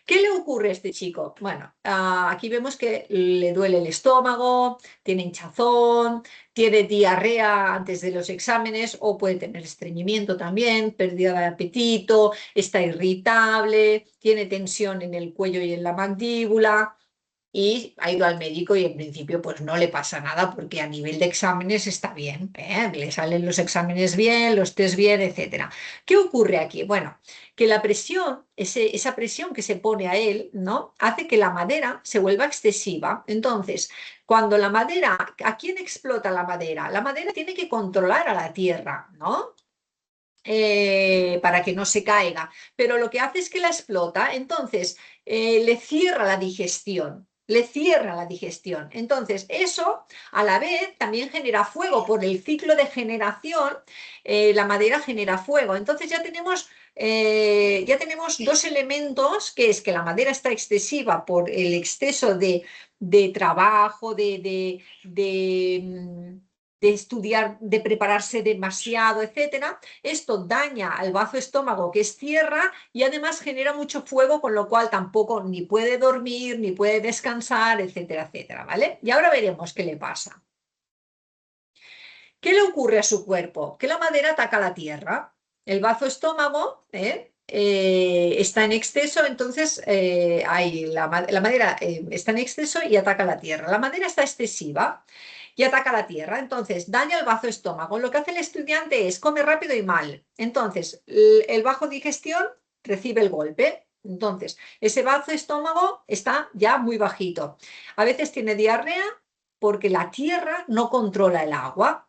¿Qué le ocurre a este chico? Bueno, aquí vemos que le duele el estómago, tiene hinchazón, tiene diarrea antes de los exámenes o puede tener estreñimiento también, pérdida de apetito, está irritable, tiene tensión en el cuello y en la mandíbula y ha ido al médico y en principio pues no le pasa nada porque a nivel de exámenes está bien, le salen los exámenes bien, los test bien, etcétera. ¿Qué ocurre aquí? Bueno, que la presión, esa presión que se pone a él, ¿no? Hace que la madera se vuelva excesiva. Entonces, cuando la madera, ¿a quién explota la madera? La madera tiene que controlar a la tierra, ¿no? Para que no se caiga, pero lo que hace es que la explota, entonces le cierra la digestión. Le cierra la digestión. Entonces, eso a la vez también genera fuego. Por el ciclo de generación, la madera genera fuego. Entonces ya tenemos dos elementos, que es que la madera está excesiva por el exceso de trabajo, de estudiar, de prepararse demasiado, etcétera. Esto daña al bazo estómago, que es tierra, y además genera mucho fuego, con lo cual tampoco ni puede dormir, ni puede descansar, etcétera, etcétera, ¿vale? Y ahora veremos qué le pasa. ¿Qué le ocurre a su cuerpo? Que la madera ataca la tierra. El bazo estómago está en exceso, entonces la madera está en exceso y ataca la tierra. La madera está excesiva y ataca la tierra, entonces daña el bazo estómago. Lo que hace el estudiante es come rápido y mal. Entonces, el bajo digestión recibe el golpe. Entonces, ese bazo estómago está ya muy bajito. A veces tiene diarrea porque la tierra no controla el agua.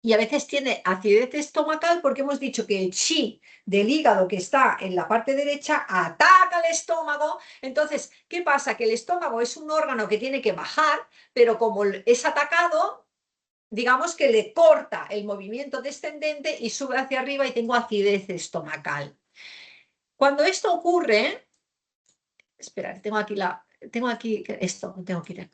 Y a veces tiene acidez estomacal porque hemos dicho que el chi del hígado que está en la parte derecha ataca el estómago. Entonces, ¿qué pasa? Que el estómago es un órgano que tiene que bajar, pero como es atacado, digamos que le corta el movimiento descendente y sube hacia arriba y tengo acidez estomacal. Cuando esto ocurre, espera, tengo aquí tengo aquí esto, tengo que ir.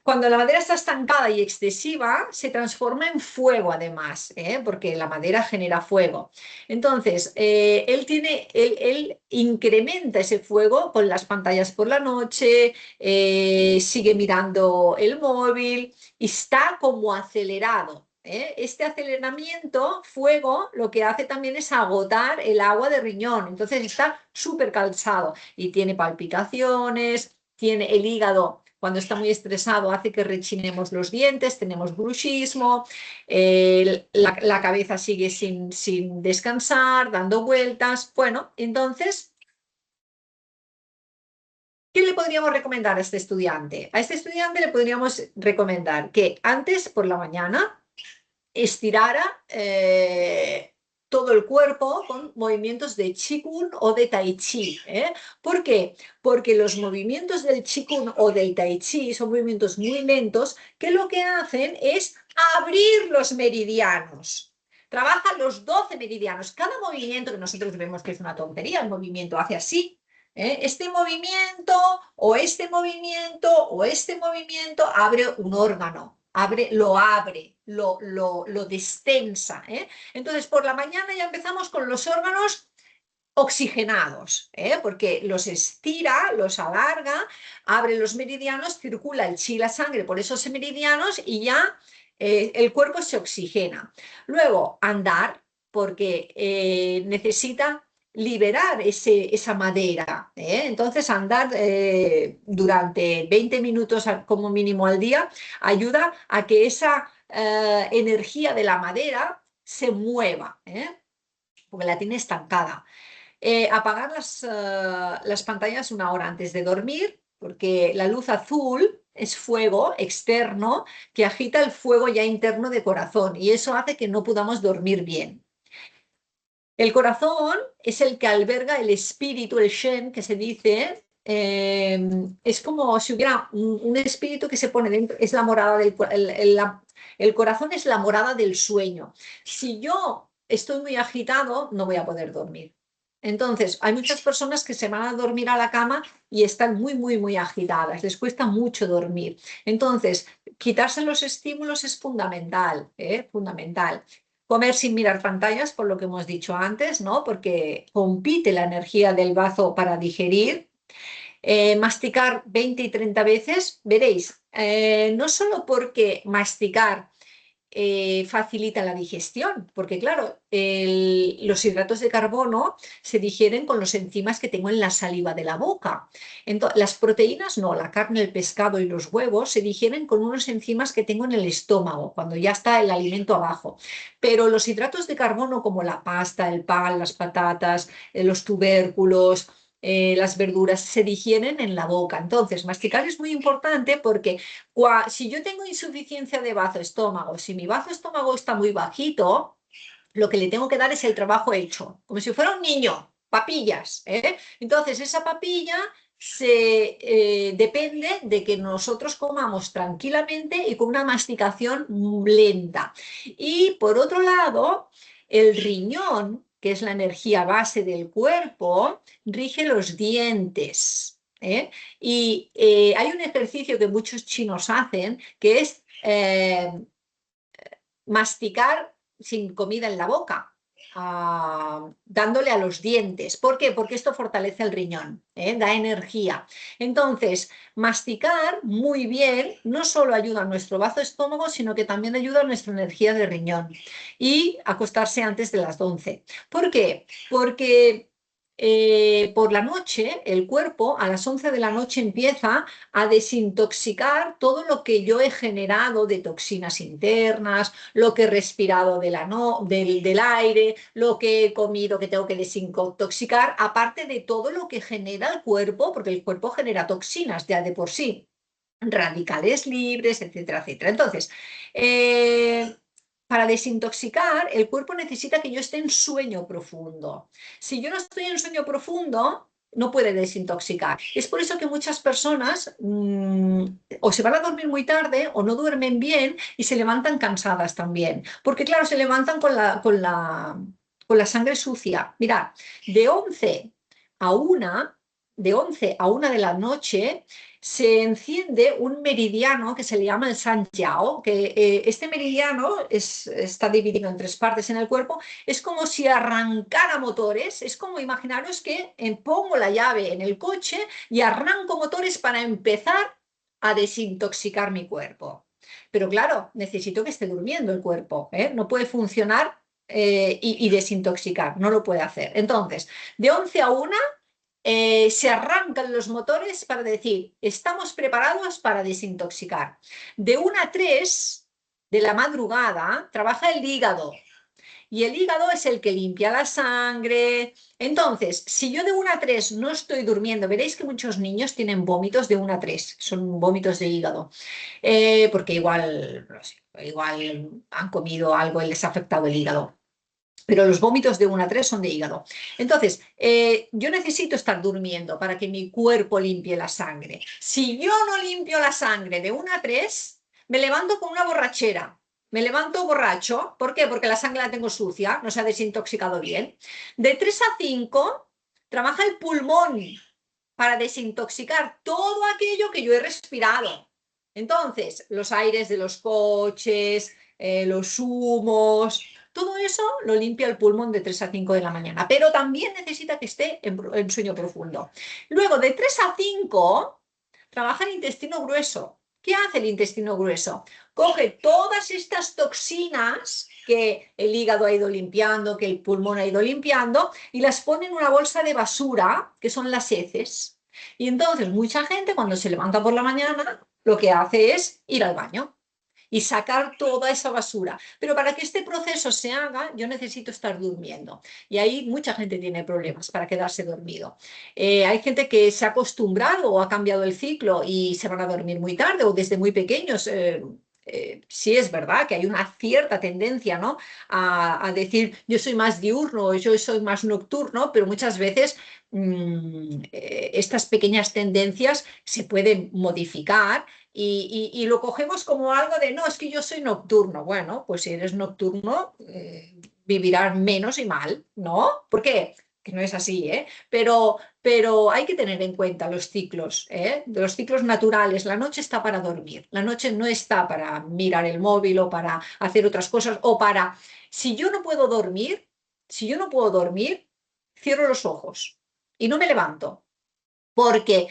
Cuando la madera está estancada y excesiva, se transforma en fuego además, porque la madera genera fuego. Entonces, él incrementa ese fuego con las pantallas por la noche, sigue mirando el móvil y está como acelerado. Este aceleramiento, fuego, lo que hace también es agotar el agua de riñón. Entonces está súper cansado y tiene palpitaciones, tiene el hígado, cuando está muy estresado, hace que rechinemos los dientes, tenemos bruxismo, la cabeza sigue sin descansar, dando vueltas. Bueno, entonces, ¿qué le podríamos recomendar a este estudiante? A este estudiante le podríamos recomendar que antes, por la mañana, estirara todo el cuerpo con movimientos de Qigong o de Tai Chi. ¿Por qué? Porque los movimientos del Qigong o del Tai Chi son movimientos muy lentos que lo que hacen es abrir los meridianos. Trabajan los 12 meridianos. Cada movimiento que nosotros vemos que es una tontería, el movimiento hace así. Este movimiento o este movimiento o este movimiento abre un órgano, lo destensa. Entonces, por la mañana ya empezamos con los órganos oxigenados, porque los estira, los alarga, abre los meridianos, circula el chi, la sangre por esos meridianos y ya el cuerpo se oxigena. Luego, andar, porque necesita liberar esa madera. Entonces, andar durante 20 minutos como mínimo al día ayuda a que esa energía de la madera se mueva, porque la tiene estancada. Apagar las pantallas una hora antes de dormir, porque la luz azul es fuego externo que agita el fuego ya interno de corazón y eso hace que no podamos dormir bien. El corazón es el que alberga el espíritu, el Shen, que se dice, es como si hubiera un espíritu que se pone dentro, es la morada el corazón es la morada del sueño. Si yo estoy muy agitado, no voy a poder dormir. Entonces, hay muchas personas que se van a dormir a la cama y están muy, muy, muy agitadas, les cuesta mucho dormir. Entonces, quitarse los estímulos es fundamental, fundamental. Comer sin mirar pantallas, por lo que hemos dicho antes, ¿no? Porque compite la energía del bazo para digerir. Masticar 20 y 30 veces, veréis, no solo porque masticar facilita la digestión, porque claro, los hidratos de carbono se digieren con los enzimas que tengo en la saliva de la boca. Entonces, las proteínas no, la carne, el pescado y los huevos se digieren con unos enzimas que tengo en el estómago, cuando ya está el alimento abajo. Pero los hidratos de carbono como la pasta, el pan, las patatas, los tubérculos, las verduras se digieren en la boca. Entonces, masticar es muy importante porque si yo tengo insuficiencia de bazo estómago, si mi bazo estómago está muy bajito, lo que le tengo que dar es el trabajo hecho, como si fuera un niño, papillas. Entonces, esa papilla depende de que nosotros comamos tranquilamente y con una masticación lenta. Y por otro lado, el riñón, que es la energía base del cuerpo, rige los dientes. Y hay un ejercicio que muchos chinos hacen, que es masticar sin comida en la boca, dándole a los dientes. ¿Por qué? Porque esto fortalece el riñón, da energía. Entonces, masticar muy bien no solo ayuda a nuestro bazo estómago, sino que también ayuda a nuestra energía de riñón. Y acostarse antes de las 11. ¿Por qué? Porque por la noche, el cuerpo a las 11 de la noche empieza a desintoxicar todo lo que yo he generado de toxinas internas, lo que he respirado del aire, lo que he comido que tengo que desintoxicar, aparte de todo lo que genera el cuerpo, porque el cuerpo genera toxinas ya de por sí, radicales libres, etcétera, etcétera. Entonces, para desintoxicar, el cuerpo necesita que yo esté en sueño profundo. Si yo no estoy en sueño profundo, no puede desintoxicar. Es por eso que muchas personas o se van a dormir muy tarde o no duermen bien y se levantan cansadas también. Porque claro, se levantan con la sangre sucia. Mirad, de 11 a 1 de 11 a 1 de la noche, se enciende un meridiano que se le llama el San Yao, que este meridiano está dividido en tres partes en el cuerpo, es como si arrancara motores, es como imaginaros que pongo la llave en el coche y arranco motores para empezar a desintoxicar mi cuerpo. Pero claro, necesito que esté durmiendo el cuerpo, ¿eh? No puede funcionar y desintoxicar, no lo puede hacer. Entonces, de 11 a 1 se arrancan los motores para decir, estamos preparados para desintoxicar. De 1 a 3 de la madrugada trabaja el hígado. Y el hígado es el que limpia la sangre. Entonces, si yo de 1 a 3 no estoy durmiendo, veréis que muchos niños tienen vómitos de 1 a 3, son vómitos de hígado, porque igual, no sé, igual han comido algo y les ha afectado el hígado. Pero los vómitos de 1 a 3 son de hígado. Entonces, yo necesito estar durmiendo para que mi cuerpo limpie la sangre. Si yo no limpio la sangre de 1 a 3, me levanto con una borrachera. Me levanto borracho. ¿Por qué? Porque la sangre la tengo sucia, no se ha desintoxicado bien. De 3 a 5 trabaja el pulmón para desintoxicar todo aquello que yo he respirado. Entonces, los aires de los coches, los humos, todo eso lo limpia el pulmón de 3 a 5 de la mañana, pero también necesita que esté en sueño profundo. Luego, de 3 a 5, trabaja el intestino grueso. ¿Qué hace el intestino grueso? Coge todas estas toxinas que el hígado ha ido limpiando, que el pulmón ha ido limpiando, y las pone en una bolsa de basura, que son las heces. Y entonces mucha gente cuando se levanta por la mañana, lo que hace es ir al baño y sacar toda esa basura. Pero para que este proceso se haga, yo necesito estar durmiendo. Y ahí mucha gente tiene problemas para quedarse dormido. Hay gente que se ha acostumbrado o ha cambiado el ciclo y se van a dormir muy tarde o desde muy pequeños. Sí es verdad que hay una cierta tendencia, ¿no?, a decir yo soy más diurno, yo soy más nocturno, pero muchas veces estas pequeñas tendencias se pueden modificar y lo cogemos como algo de, no, es que yo soy nocturno. Bueno, pues si eres nocturno, vivirás menos y mal, ¿no? ¿Por qué? Que no es así, ¿eh? Pero hay que tener en cuenta los ciclos, ¿eh? De los ciclos naturales. La noche está para dormir, la noche no está para mirar el móvil o para hacer otras cosas o para... Si yo no puedo dormir, si yo no puedo dormir, cierro los ojos y no me levanto. Porque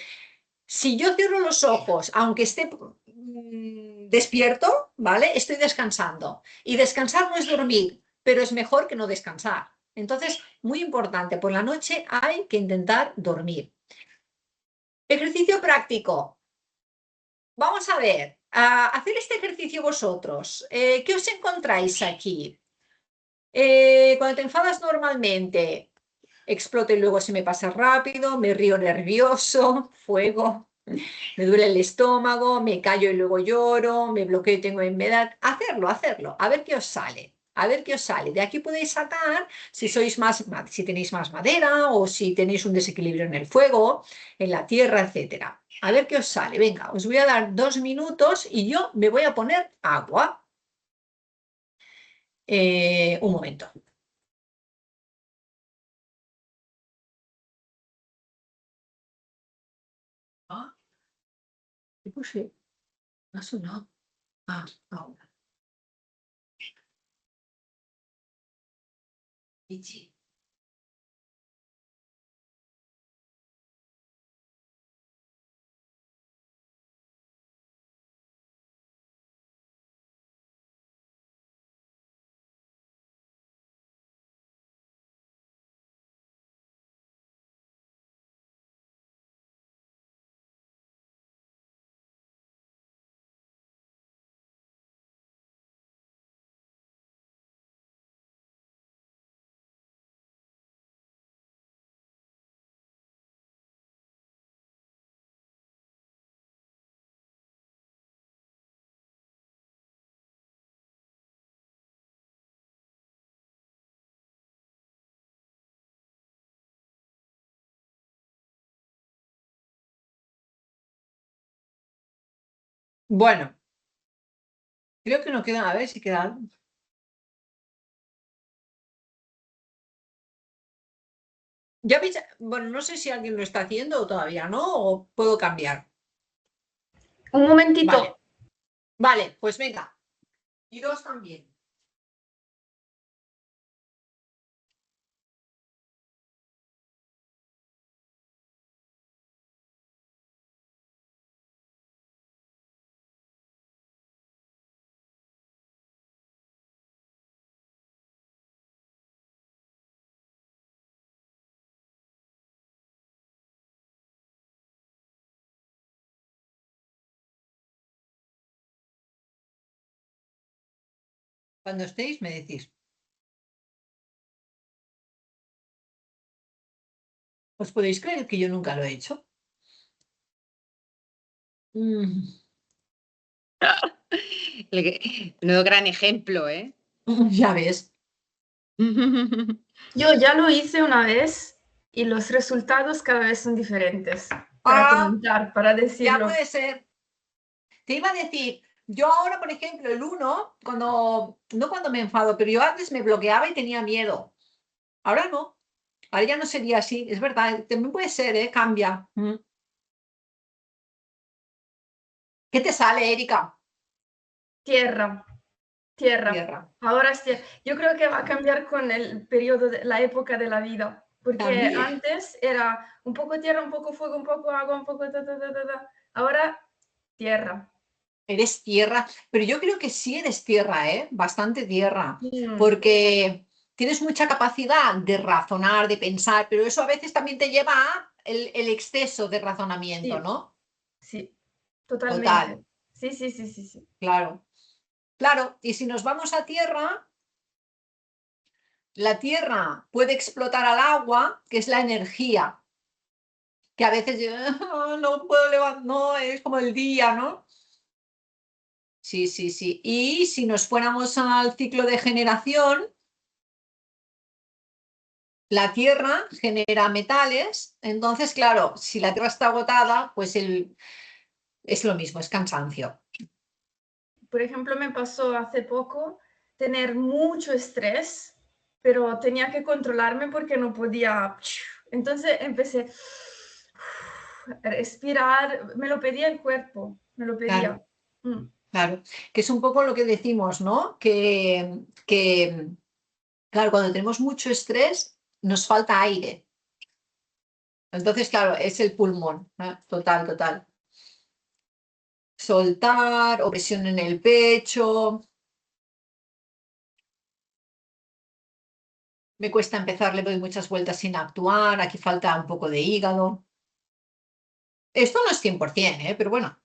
si yo cierro los ojos, aunque esté despierto, ¿vale? Estoy descansando. Y descansar no es dormir, pero es mejor que no descansar. Entonces, muy importante, por la noche hay que intentar dormir. Ejercicio práctico. Vamos a ver, a hacer este ejercicio vosotros. ¿Qué os encontráis aquí? Cuando te enfadas normalmente, exploto y luego se me pasa rápido, me río nervioso, fuego. Me duele el estómago, me callo y luego lloro, me bloqueo y tengo enfermedad. Hacerlo, a ver qué os sale. A ver qué os sale. De aquí podéis sacar si sois más, si tenéis más madera o si tenéis un desequilibrio en el fuego, en la tierra, etcétera. A ver qué os sale. Venga, os voy a dar 2 minutos y yo me voy a poner agua. Un momento. Ah, ¿qué puse? No ha sonado. Ah, ahora. Pichi. Bueno, creo que no queda, a ver si queda algo. Ya bueno, no sé si alguien lo está haciendo o todavía no, o puedo cambiar. Un momentito. Vale, vale, pues venga. Y dos también. Cuando estéis, me decís. ¿Os podéis creer que yo nunca lo he hecho? Mm, Menudo gran ejemplo, ¿eh? ya ves. Yo ya lo hice una vez y los resultados cada vez son diferentes. Para Ah, comentar, para ya decirlo. puede ser. Te iba a decir, yo ahora, por ejemplo, el uno, no cuando me enfado, pero yo antes me bloqueaba y tenía miedo. Ahora no. Ahora ya no sería así. Es verdad, también puede ser, ¿eh? Cambia. ¿Qué te sale, Erika? Tierra, tierra. Tierra. Ahora es tierra. Yo creo que va a cambiar con el periodo, la época de la vida. Porque También. antes era un poco tierra, un poco fuego, un poco agua, un poco ta, ta, ta, ta, ta. Ahora, tierra. Eres tierra, pero yo creo que sí eres tierra, ¿eh? Bastante tierra, Mm, porque tienes mucha capacidad de razonar, de pensar, pero eso a veces también te lleva a el exceso de razonamiento, sí, ¿no? sí, Total, totalmente. Sí, sí, sí, sí, sí. claro. Claro, y si nos vamos a tierra, la tierra puede explotar al agua, que es la energía, que a veces no puedo levantar, no, es como el día, ¿no? Sí, sí, sí. Y si nos fuéramos al ciclo de generación, la Tierra genera metales, entonces, claro, si la Tierra está agotada, pues es lo mismo, es cansancio. Por ejemplo, me pasó hace poco tener mucho estrés, pero tenía que controlarme porque no podía. Entonces empecé a respirar, me lo pedía el cuerpo, me lo Claro, pedía. Mm. claro. Que es un poco lo que decimos, ¿no? Claro, cuando tenemos mucho estrés, nos falta aire. Entonces, claro, es el pulmón, ¿no? Total, total. Soltar, opresión en el pecho. Me cuesta empezar, le doy muchas vueltas sin actuar. Aquí falta un poco de hígado. Esto no es 100%, ¿eh? Pero bueno,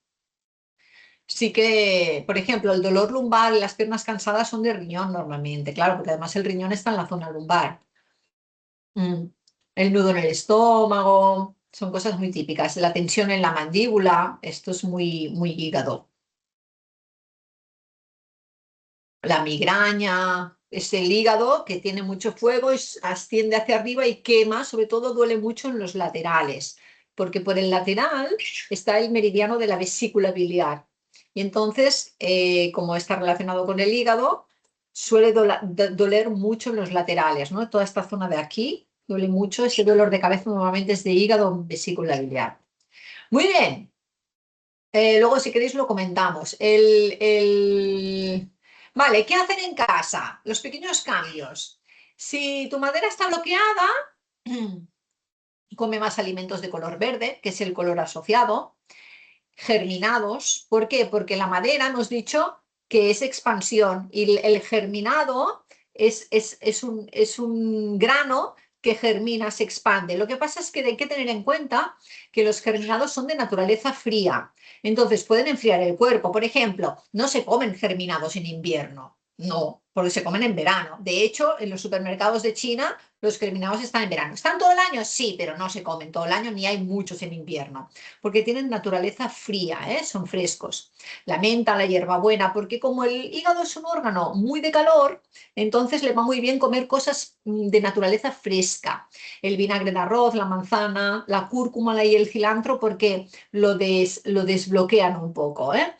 sí que, por ejemplo, el dolor lumbar y las piernas cansadas son de riñón normalmente, claro, porque además el riñón está en la zona lumbar. Mm. El nudo en el estómago, son cosas muy típicas. La tensión en la mandíbula, esto es muy, muy hígado. La migraña, es el hígado que tiene mucho fuego y asciende hacia arriba y quema, sobre todo duele mucho en los laterales, porque por el lateral está el meridiano de la vesícula biliar. Y entonces, como está relacionado con el hígado, suele doler mucho en los laterales, ¿no? Toda esta zona de aquí duele mucho, ese dolor de cabeza normalmente es de hígado o vesícula biliar. Muy bien. Luego, si queréis, lo comentamos. Vale, ¿qué hacer en casa? Los pequeños cambios. Si tu madera está bloqueada, come más alimentos de color verde, que es el color asociado, germinados. ¿Por qué? Porque la madera hemos dicho que es expansión y el germinado es un grano que germina, se expande. Lo que pasa es que hay que tener en cuenta que los germinados son de naturaleza fría, entonces pueden enfriar el cuerpo. Por ejemplo, no se comen germinados en invierno, no, porque se comen en verano. De hecho, en los supermercados de China los germinados están en verano. ¿Están todo el año? Sí, pero no se comen todo el año ni hay muchos en invierno porque tienen naturaleza fría, ¿eh? Son frescos. La menta, la hierbabuena, porque como el hígado es un órgano muy de calor, entonces le va muy bien comer cosas de naturaleza fresca. El vinagre de arroz, la manzana, la cúrcuma y el cilantro, porque lo desbloquean un poco, ¿eh?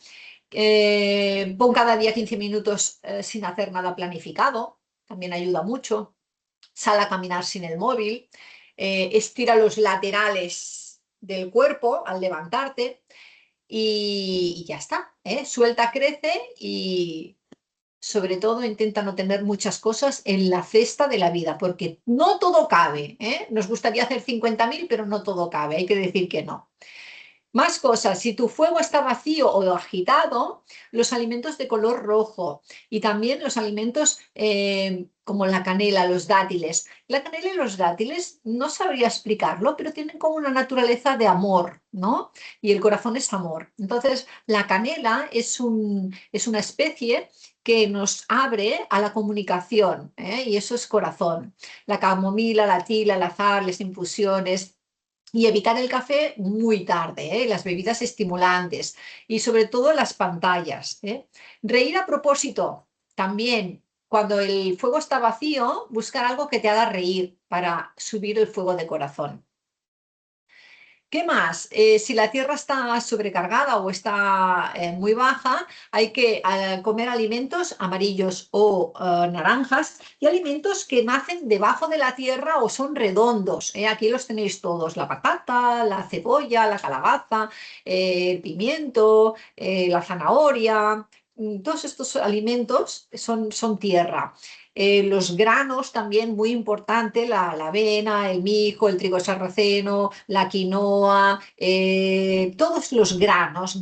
Pon cada día 15 minutos sin hacer nada planificado, también ayuda mucho. Sal a caminar sin el móvil. estira los laterales del cuerpo al levantarte y ya está, ¿eh? Suelta, crece y sobre todo intenta no tener muchas cosas en la cesta de la vida, porque no todo cabe, ¿eh? Nos gustaría hacer 50.000, pero no todo cabe, hay que decir que no. Más cosas, si tu fuego está vacío o agitado, los alimentos de color rojo y también los alimentos como la canela, los dátiles. La canela y los dátiles no sabría explicarlo, pero tienen como una naturaleza de amor, ¿no? Y el corazón es amor. Entonces, la canela es una especie que nos abre a la comunicación, ¿eh? Y eso es corazón. La camomila, la tila, el azahar, las infusiones. Y evitar el café muy tarde, ¿eh? Las bebidas estimulantes y sobre todo las pantallas, ¿eh? Reír a propósito, también. Cuando el fuego está vacío, buscar algo que te haga reír para subir el fuego de corazón. ¿Qué más? Si la tierra está sobrecargada o está muy baja, hay que comer alimentos amarillos o naranjas y alimentos que nacen debajo de la tierra o son redondos. Aquí los tenéis todos, la patata, la cebolla, la calabaza, el pimiento, la zanahoria. Todos estos alimentos son tierra. Los granos también, muy importante, la avena, el mijo, el trigo sarraceno, la quinoa, todos los granos,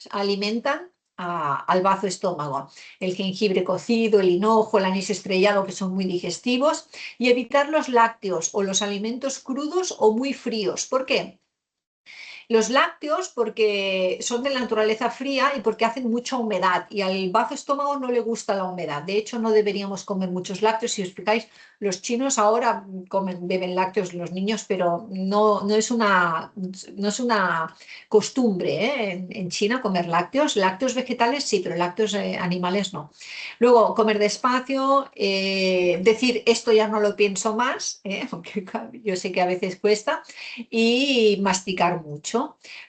alimentan al bazo estómago. El jengibre cocido, el hinojo, el anís estrellado, que son muy digestivos, y evitar los lácteos o los alimentos crudos o muy fríos. ¿Por qué? Los lácteos porque son de la naturaleza fría y porque hacen mucha humedad y al bazo estómago no le gusta la humedad. De hecho, no deberíamos comer muchos lácteos. Si os explicáis, los chinos ahora beben lácteos los niños, pero no es una costumbre, ¿eh? En China comer lácteos. Lácteos vegetales sí, pero lácteos animales no. Luego, comer despacio, decir esto ya no lo pienso más, aunque yo sé que a veces cuesta, y masticar mucho.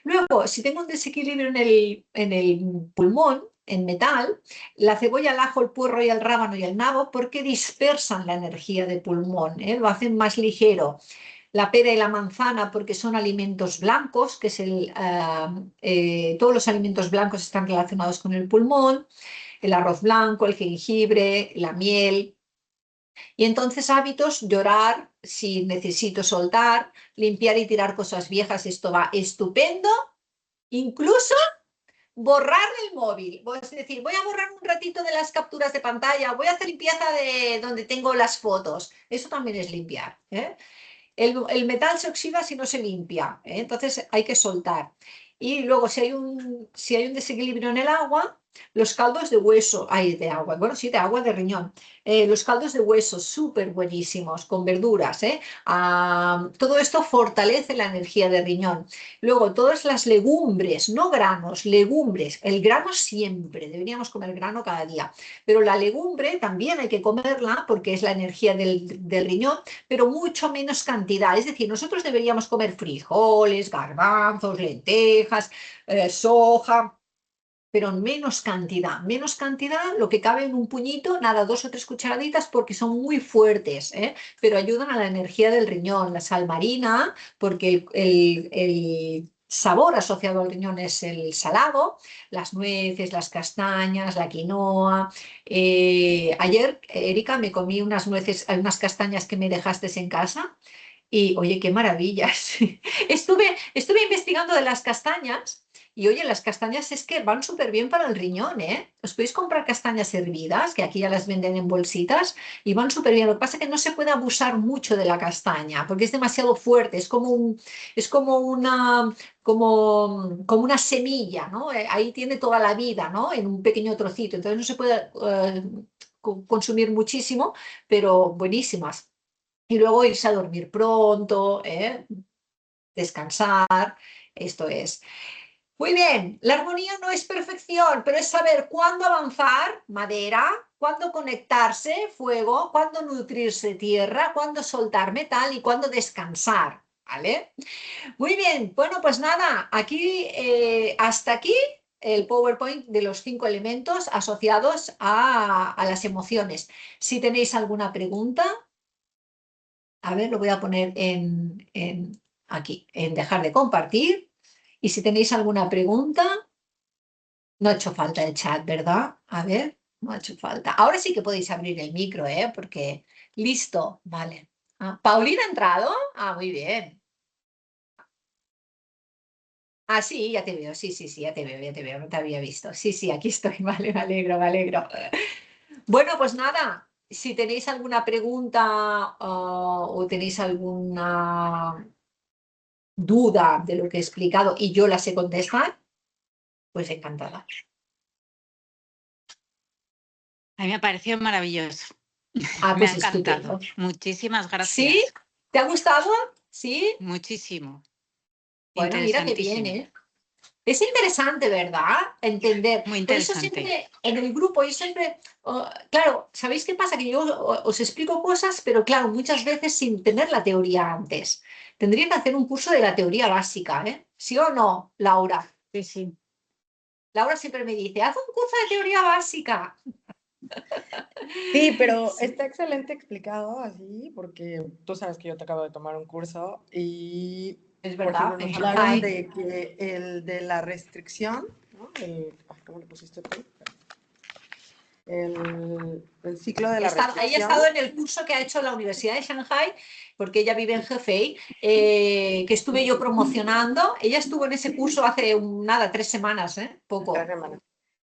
Luego, si tengo un desequilibrio en el pulmón, en metal, la cebolla, el ajo, el puerro y el rábano y el nabo, porque dispersan la energía del pulmón, lo hacen más ligero. La pera y la manzana, porque son alimentos blancos, que es todos los alimentos blancos están relacionados con el pulmón, el arroz blanco, el jengibre, la miel. Y entonces hábitos, llorar si necesito soltar, limpiar y tirar cosas viejas, esto va estupendo. Incluso borrar el móvil, es decir, voy a borrar un ratito de las capturas de pantalla, voy a hacer limpieza de donde tengo las fotos. Eso también es limpiar, ¿eh? El metal se oxida si no se limpia, ¿eh? Entonces hay que soltar. Y luego, si hay un desequilibrio en el agua, los caldos de hueso, hay de agua, bueno, sí, de agua de riñón. Los caldos de hueso, súper buenísimos, con verduras, ¿eh? Todo esto fortalece la energía de riñón. Luego, todas las legumbres, no granos, legumbres. El grano siempre, deberíamos comer grano cada día. Pero la legumbre también hay que comerla porque es la energía del riñón, pero mucho menos cantidad. Es decir, nosotros deberíamos comer frijoles, garbanzos, lentejas, soja, pero en menos cantidad, lo que cabe en un puñito, nada, 2 o 3 cucharaditas porque son muy fuertes, pero ayudan a la energía del riñón. La sal marina, porque el sabor asociado al riñón es el salado, las nueces, las castañas, la quinoa. Ayer, Erika, me comí unas nueces, unas castañas que me dejaste en casa. Y oye, qué maravillas. Estuve investigando de las castañas y oye, las castañas es que van súper bien para el riñón, ¿eh? Os podéis comprar castañas hervidas, que aquí ya las venden en bolsitas, y van súper bien. Lo que pasa es que no se puede abusar mucho de la castaña, porque es demasiado fuerte, es como una semilla, ¿no? Ahí tiene toda la vida, ¿no? En un pequeño trocito. Entonces no se puede consumir muchísimo, pero buenísimas. Y luego irse a dormir pronto, descansar, esto es. Muy bien, la armonía no es perfección, pero es saber cuándo avanzar, madera, cuándo conectarse, fuego, cuándo nutrirse, tierra, cuándo soltar metal y cuándo descansar, ¿vale? Muy bien, bueno, pues nada, hasta aquí el PowerPoint de los 5 elementos asociados a las emociones. Si tenéis alguna pregunta, A ver, lo voy a poner aquí, en dejar de compartir. Y si tenéis alguna pregunta, no ha hecho falta el chat, ¿verdad? A ver, no ha hecho falta. Ahora sí que podéis abrir el micro, ¿eh? Porque, listo, vale. Ah, ¿Paulina ha entrado? Ah, muy bien. Ah, sí, ya te veo, sí, sí, sí, ya te veo, no te había visto. Sí, sí, aquí estoy, vale, me alegro, me alegro. Bueno, pues nada, si tenéis alguna pregunta o tenéis alguna duda de lo que he explicado y yo la sé contestar, pues encantada. A mí me ha parecido maravilloso. Ah, Me ha pues encantado. estupendo. Muchísimas ¿Sí? gracias. ¿Te ha gustado? ¿Sí? Muchísimo. Bueno, mira qué bien, Interesantísimo. ¿eh? Es interesante, ¿verdad? Entender. Muy Por eso interesante. siempre en el grupo, yo siempre, claro, ¿sabéis qué pasa? Que yo os explico cosas, pero claro, muchas veces sin tener la teoría antes. Tendría que hacer un curso de la teoría básica, ¿eh? ¿Sí o no, Laura? Sí, sí. Laura siempre me dice, haz un curso de teoría básica. Sí, pero Sí, está excelente explicado así, porque tú sabes que yo te acabo de tomar un curso y, es por verdad, ejemplo, en nos hablaron Shanghai. de que el de la restricción, ¿no? ¿Cómo le pusiste tú? El ciclo de la Ella ha restricción. estado en el curso que ha hecho la Universidad de Shanghai, porque ella vive en Hefei, que estuve yo promocionando. Ella estuvo en ese curso hace nada, 3 semanas, ¿eh? 3 Poco. semanas.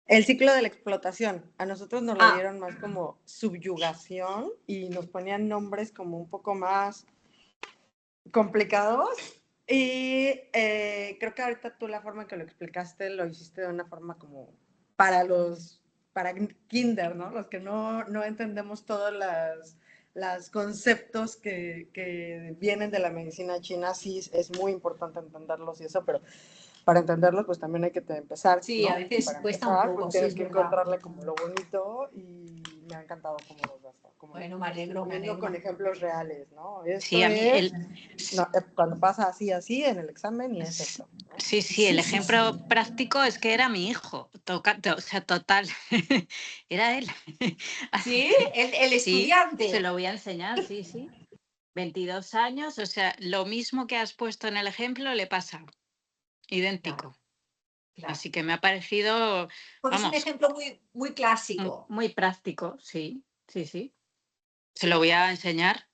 El ciclo de la explotación. A nosotros nos lo Ah, dieron más como subyugación y nos ponían nombres como un poco más complicados. Y creo que ahorita tú la forma en que lo explicaste lo hiciste de una forma como para para kinder, ¿no? Los que no entendemos todos los conceptos que vienen de la medicina china, sí es muy importante entenderlos y eso, pero para entenderlos pues también hay que empezar, sí, a ¿no? veces Para cuesta un empezar poco, pues sí, tienes es que verdad. encontrarle como lo bonito y me ha encantado cómo los vas Bueno, me alegro, me poniendo con alegro. ejemplos reales, ¿no? Sí, Esto a mí es no, cuando pasa así en el examen y es esto, ¿no? sí, el Sí, sí, sí. ejemplo práctico es que era mi hijo. O sea, total. Era él. Así Sí, que el sí, se estudiante. lo voy a enseñar, sí, sí. 22 años, o sea, lo mismo que has puesto en el ejemplo le pasa. Claro, Idéntico. claro. Así que me ha parecido, Porque es un vamos, ejemplo muy, muy clásico. muy práctico, sí, sí, sí. Se lo voy a enseñar.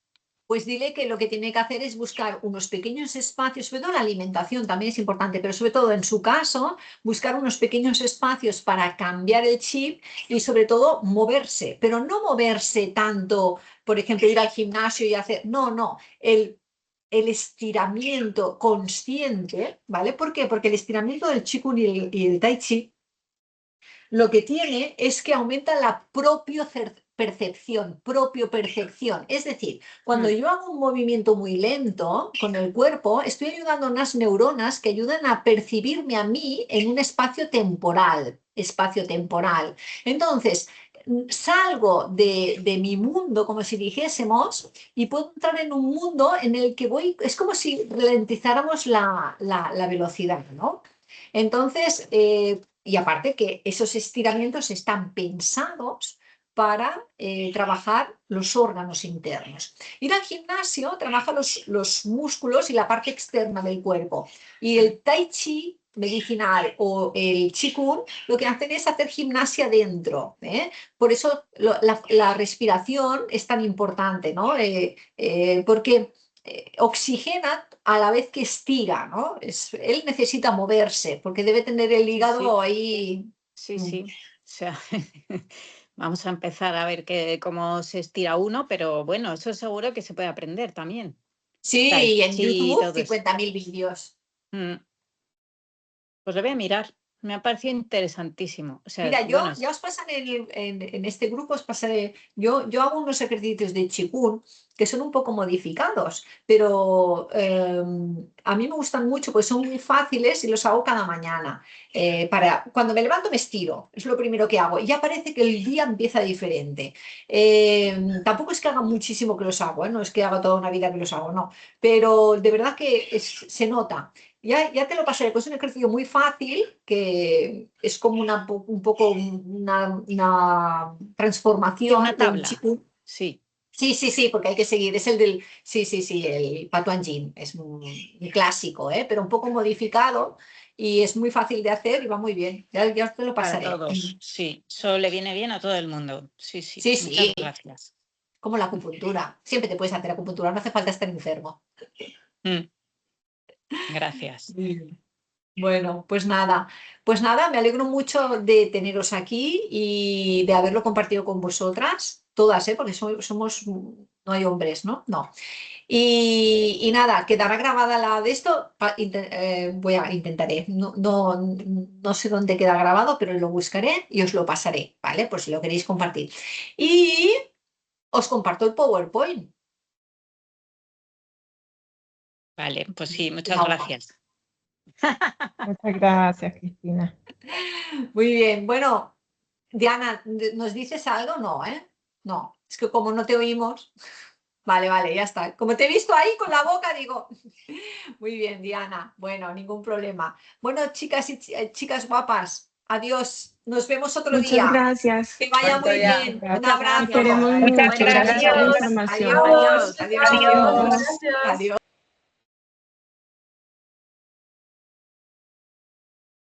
Pues dile que lo que tiene que hacer es buscar unos pequeños espacios, sobre todo la alimentación también es importante, pero sobre todo en su caso, buscar unos pequeños espacios para cambiar el chip y sobre todo moverse, pero no moverse tanto, por ejemplo, ir al gimnasio y hacer, no, el estiramiento consciente, ¿vale? ¿Por qué? Porque el estiramiento del Qigong y el Tai Chi lo que tiene es que aumenta la propio percepción. Es decir, cuando Mm, yo hago un movimiento muy lento con el cuerpo, estoy ayudando a unas neuronas que ayudan a percibirme a mí en un espacio temporal. Espacio temporal. Entonces, salgo de mi mundo, como si dijésemos, y puedo entrar en un mundo en el que voy, es como si ralentizáramos la velocidad, ¿no? Entonces, y aparte que esos estiramientos están pensados para trabajar los órganos internos. Ir al gimnasio trabaja los músculos y la parte externa del cuerpo. Y el tai chi medicinal o el qigong lo que hacen es hacer gimnasia dentro. ¿Eh? Por eso la respiración es tan importante, ¿no? Porque oxigena a la vez que estira, ¿no? Él necesita moverse porque debe tener el sí, sí, hígado ahí. sí, Mm. sí. O sea, vamos a empezar a ver cómo se estira uno, pero bueno, eso seguro que se puede aprender también. Tai Sí, y en chi y YouTube todo eso. 50.000 vídeos. Mm, Pues lo voy a mirar. Me ha parecido interesantísimo. O sea, Mira, yo bueno, ya os pasaré en este grupo, os pasaré, yo hago unos ejercicios de Qigong que son un poco modificados, pero a mí me gustan mucho, pues son muy fáciles y los hago cada mañana. Cuando me levanto me estiro, es lo primero que hago, y ya parece que el día empieza diferente. Tampoco es que haga muchísimo que los hago, no es que haga toda una vida que los hago, no, pero de verdad que se nota. Ya te lo pasaré, pues es un ejercicio muy fácil que es como un poco una sí, una transformación de un tabla. chico. Sí. Sí, porque hay que seguir. Es el del, sí, el Pato Angin. Es un clásico, pero un poco modificado y es muy fácil de hacer y va muy bien. Ya os te lo Para pasaré. todos, sí. Eso le viene bien a todo el mundo. Sí, sí. Sí, Muchas sí, gracias. como la acupuntura. Siempre te puedes hacer acupuntura, no hace falta estar enfermo. Mm, Gracias. Bien. Bueno, pues nada, me alegro mucho de teneros aquí y de haberlo compartido con vosotras, todas, porque somos, no hay hombres, ¿no? No. Y nada, quedará grabada la de esto, intentaré, no sé dónde queda grabado, pero lo buscaré y os lo pasaré, ¿vale? Por si lo queréis compartir. Y os comparto el PowerPoint. Vale, pues sí, muchas Laura. gracias. Muchas gracias, Cristina. Muy bien, bueno, Diana, ¿nos dices algo? No, ¿eh? No, es que como no te oímos. Vale, ya está. Como te he visto ahí con la boca, digo. Muy bien, Diana. Bueno, ningún problema. Bueno, chicas y chicas guapas, adiós. Nos vemos otro Muchas día. gracias. Que vaya Bonito muy día. bien. Un Gracias. abrazo. Queremos Muchas mucho. Gracias por la gracias. información. Adiós. Adiós. Adiós. Adiós. Adiós. Gracias. Adiós.